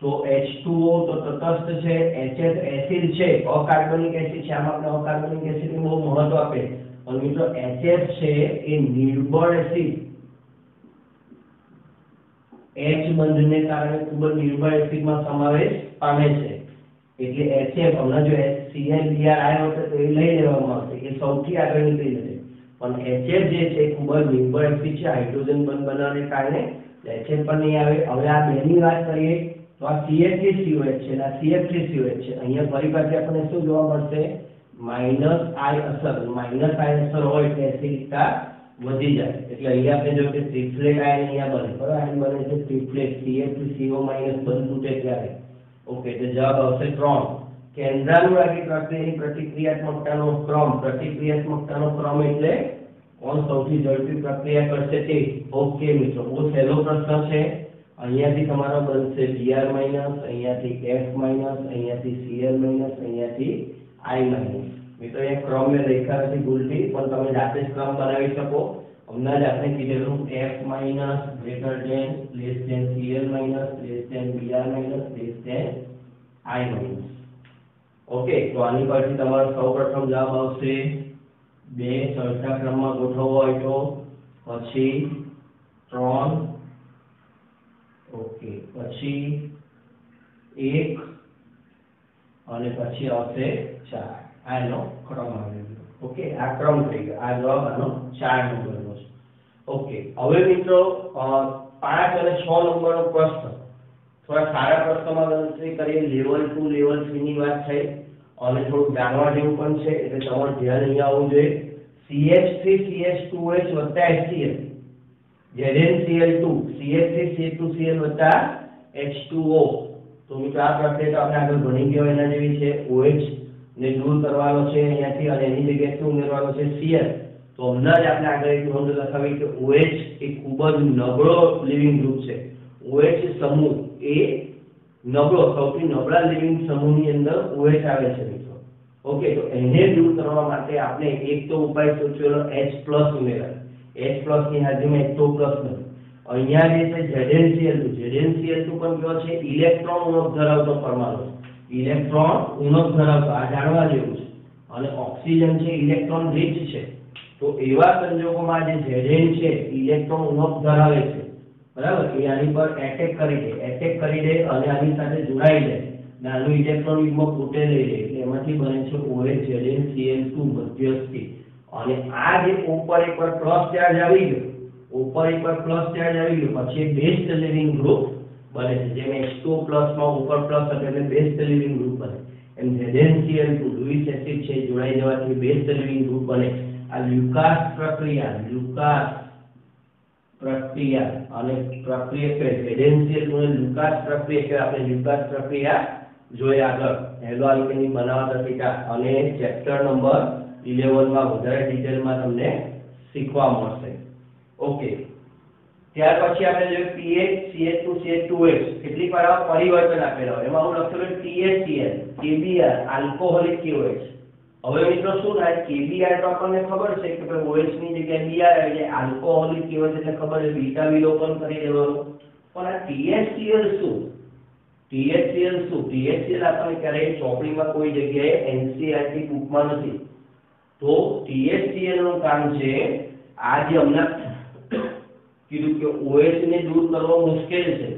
તો H2O તો તટસ્થ છે, HF એસિડ છે, અકાર્બનિક એસિડ છે. આમાં આપણે અકાર્બનિક એસિડ નું બહુ મહત્વ આપે. અને મિત્રો HF છે એ નિર્બળ એસિડ, H બંધને કારણે ખૂબ જ નિર્બળ એસિડમાં સમાવેશ પામે છે. એટલે HF હમણાં જો ClBr આવ્યો હતો તો એ લઈ લેવામાં આવશે, એ સૌથી આગળ નીકળી જશે. પણ HF જે છે ખૂબ જ નિર્બળ એસિડ છે, હાઇડ્રોજન બંધ બનાવવાને કારણે HF પણ નહીં આવે. હવે આ બેની વાત કરીએ તો આ CH3COH છે, આ CH3COH છે. અહીંયા ફરી પાછી આપણને શું જોવા મળશે? માઈનસ I અસર. માઈનસ I અસર હોય એટલે એસિડિકતા વધી જાય. એટલે અહીંયા આપણે જો કે ટ્રિફલેટ આયન અહીંયા બને, બરાબર? આયન બને છે ટ્રિફલેટ, CH3CO માઈનસ બંધ તૂટે ત્યારે. ઓકે, તો જવાબ આવશે 3. કેન્દ્રાનુરાગી પ્રક્રિયાની પ્રતિક્રિયાત્મકતાનો ક્રમ. પ્રતિક્રિયાત્મકતાનો ક્રમ એટલે કોણ સૌથી ઝડપી પ્રક્રિયા કરશે તે. ઓકે મિત્રો, બહુ સહેલો પ્રશ્ન છે. અહીંયાથી તમારો બનશે Br માઈનસ, અહીંયાથી F માઈનસ, અહીંયાથી Cl માઈનસ, અહીંયાથી I માઈનસ. મિત્રો એ ક્રમ મેં લખ્યા નથી ભૂલથી, પણ તમે જાતે જ ક્રમ બનાવી શકો. હમણાં જ આપણે કીધેલું F minus greater than less than Cl minus less than Br minus less than I minus. Okay, તો આની પરથી તમારો સૌપ્રથમ જવાબ આવશે 2 સરખા ક્રમમાં ગોઠવવો હોય તો, પછી 3, ઓકે, પછી 1 અને પછી આવશે 4. આ એનો ક્રમ આવી ગયો. ઓકે, આ ક્રમ થઈ ગયો. આ જવાબ આનો 4 નંબરનો છે. ઓકે, હવે મિત્રો 5 અને 6 નંબરનો પ્રશ્ન થોડા સારા પ્રશ્નોમાં ગણતરી કરીએ. લેવલ 2 લેવલ 3 ની વાત થઈ અને થોડું જાણવા જેવું પણ છે, એટલે તમારું ધ્યાન અહીંયા આવવું જોઈએ. CH3CH2OH વત્તા HCl ZnCl2 CH3CH2Cl વત્તા H2O. તો મિત્રો આ પ્રક્રિયા તો આપણે આગળ ભણી ગયા એના જેવી છે. OH ને દૂર કરવાનો છે અહીંયાથી અને એની જગ્યાએ શું ઉમેરવાનો છે? Cl. તો હમણાં જ આપણે આગળ એક નોંધ લખાવી કે OH એ ખૂબ જ નબળો લિવિંગ ગ્રુપ છે. OH સમૂહ એ નબળો, સૌથી નબળા લિવિંગ સમૂહની અંદર OH આવે છે મિત્રો. ઓકે, તો એને દૂર કરવા માટે આપણે એક તો ઉપાય સૂચવેલો H+ ઉમેરાય. H+ ની હાજરીમાં H2O+ બને. અહીંયા જે છે ZnCl2 પણ કયો છે? ઇલેક્ટ્રોન ઉણપ ધરાવતો પરમાણુ. ઇલેક્ટ્રોન ઉણપ ધરાવતો, આ જાણવા જેવું છે. અને ઓક્સિજન છે ઇલેક્ટ્રોન રીચ છે. તો એવા સંજોગોમાં જે Zn છે ઇલેક્ટ્રોન ઉણપ ધરાવે છે, બરાબર? એ આની પર એટેક કરી દે અને આની સાથે જોડાઈ જાય. નાનું ઇલેક્ટ્રોન યુગ્મ પોતે લઈ લે એટલે એમાંથી બને છે OH ZnCl2 મધ્યસ્થી. અને આ જે ઉપર એકવાર પ્લસ ચાર્જ આવી ગયો, ઉપર એકવાર પ્લસ ચાર્જ આવી ગયો પછી બેસ્ટ લિવિંગ ગ્રુપ બને છે. જેમ H2O+ માં ઉપર પ્લસ હતો એટલે બેસ્ટ લિવિંગ ગ્રુપ બને, એમ ZnCl2 લुईस એસિડ છે જોડાઈ જવાથી બેસ્ટ લિવિંગ ગ્રુપ બને. આ લ્યુકાસ પ્રક્રિયા અને પ્રક્રિયા કે ZnCl2 ને લ્યુકાસ પ્રક્રિયા કે આપણે લ્યુકાસ પ્રક્રિયા જોઈ આગળ હેલો આલ્કેની બનાવટ હતી અને ચેપ્ટર નંબર 11 માં વધારે ડિટેલમાં તમને શીખવા મળશે. ઓકે, ત્યાર પછી આપણે જોઈએ pH CH2 CH2OH. કેટલીક વાર આવા પરિવર્તન આપેલા હોય, એમાં હું લખેલું THCl KBr આલ્કોહોલિક KOH. હવે મિત્રો શું થાય, KBr તો આપણને ખબર છે કે ભાઈ OH ની જગ્યાએ Br આવી જાય, આલ્કોહોલિક KOH એટલે ખબર છે બીટા વિલોપન કરી દેવાનું. પણ આ THCl શું? THCl શું? THCl આપણને ક્યારેય ચોપડીમાં કોઈ જગ્યાએ NCERT બુકમાં નથી. તો THCl નું કામ છે આ જે હમણાં કીધું કે OH ને દૂર કરવો મુશ્કેલ છે,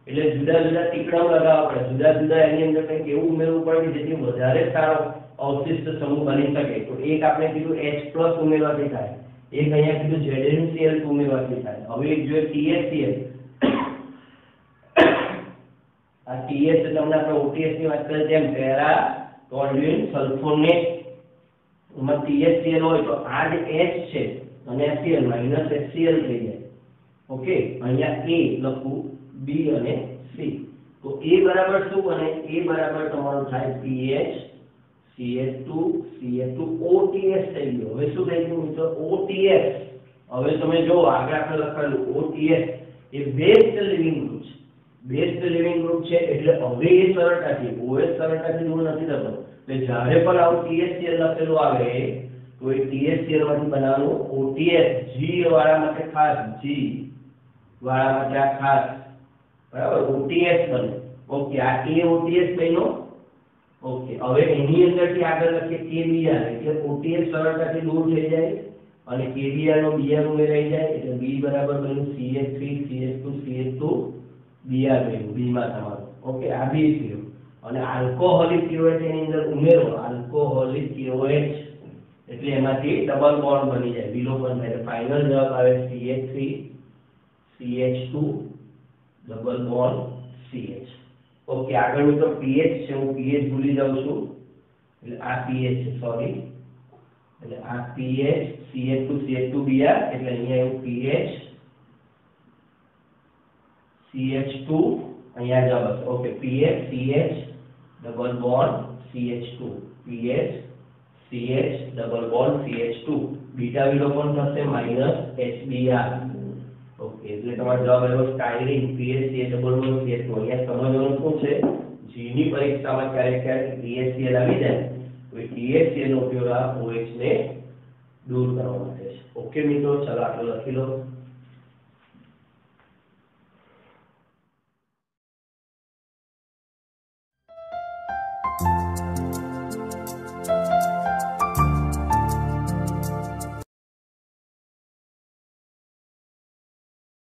એટલે જુદા જુદા ટીકડાઓ લગાવવા પડે, જુદા જુદા એની અંદર કંઈક એવું ઉમેરવું પડે કે જેથી વધારે સારો અવશિષ્ટ સમૂહ બની શકે. તો એક આપણે કીધું H+ ઉમેરવાથી થાય, એક અહીંયા કીધું ZnCl ઉમેરવાથી થાય. હવે એક જોઈએ THCl. આ TH એટલે હમણાં આપણે OTS ની વાત કરીએ તેમ પેરા ટોલ્યુઇન સલ્ફોનેટ, એમાં THCl હોય તો આ જે H છે અને Cl માઈનસ HCl થઈ જાય. ઓકે, અહીંયા A લખું, B અને C. તો A બરાબર શું બને? A બરાબર તમારું થાય PH CH2 CH2 OTS થઈ ગયો. હવે શું થઈ ગયું મિત્રો? OTS. હવે તમે જો આગળ આપણે લખાયેલું OTS એ બેસ્ટ લિવિંગ ગ્રુપ છે. બેસ્ટ લિવિંગ ગ્રુપ છે એટલે હવે એ સરળતાથી OH સરળતાથી દૂર નથી થતો. એટલે જ્યારે પણ આવું THCl લખેલું આવે તો એ THCl માંથી બનાવવાનું OTS. G વાળા માટે ખાસ, G વાળા માટે આ ખાસ, બરાબર, OTS બને. ઓકે, આ A OTS બન્યો. ઓકે, હવે એની અંદરથી આગળ લખીએ KBr એટલે OTS સરળતાથી દૂર થઈ જાય અને KBr નો Br ઉમેરાઈ જાય એટલે B બરાબર બન્યું CH3 CH2 CH2 Br બન્યું, B માં તમારું. ઓકે, આ B થયું. અને આલ્કોહોલિક KOH એની અંદર ઉમેરો, આલ્કોહોલિક KOH એટલે એમાંથી ડબલ બોન્ડ બની જાય, વિલોપન થાય. ફાઇનલ જવાબ આવે CH3 CH2 double bond CH. Okay, આગળ મિત્રો pH છે, હું pH ભૂલી જાઉં છું એટલે આ pH છે, સોરી, એટલે આ pH CH2 CH2Br એટલે અહીંયા એવું pH CH2 અહીંયા જવાબ હશે. Okay, pH CH double bond CH2, pH CH double bond CH2, beta વિલોપન થશે માઈનસ HBr. ઓકે, એટલે તમારો જવાબ આવ્યો styrene PHCl double bond CH2. અહીંયા સમજવાનું શું છે, G ની પરીક્ષામાં ક્યારેક ક્યારેક THCl આવી જાય તો એ THCl નો ઉપયોગ આ OH ને દૂર કરવા માટે છે. ઓકે મિત્રો, ચાલો આટલું લખી લો.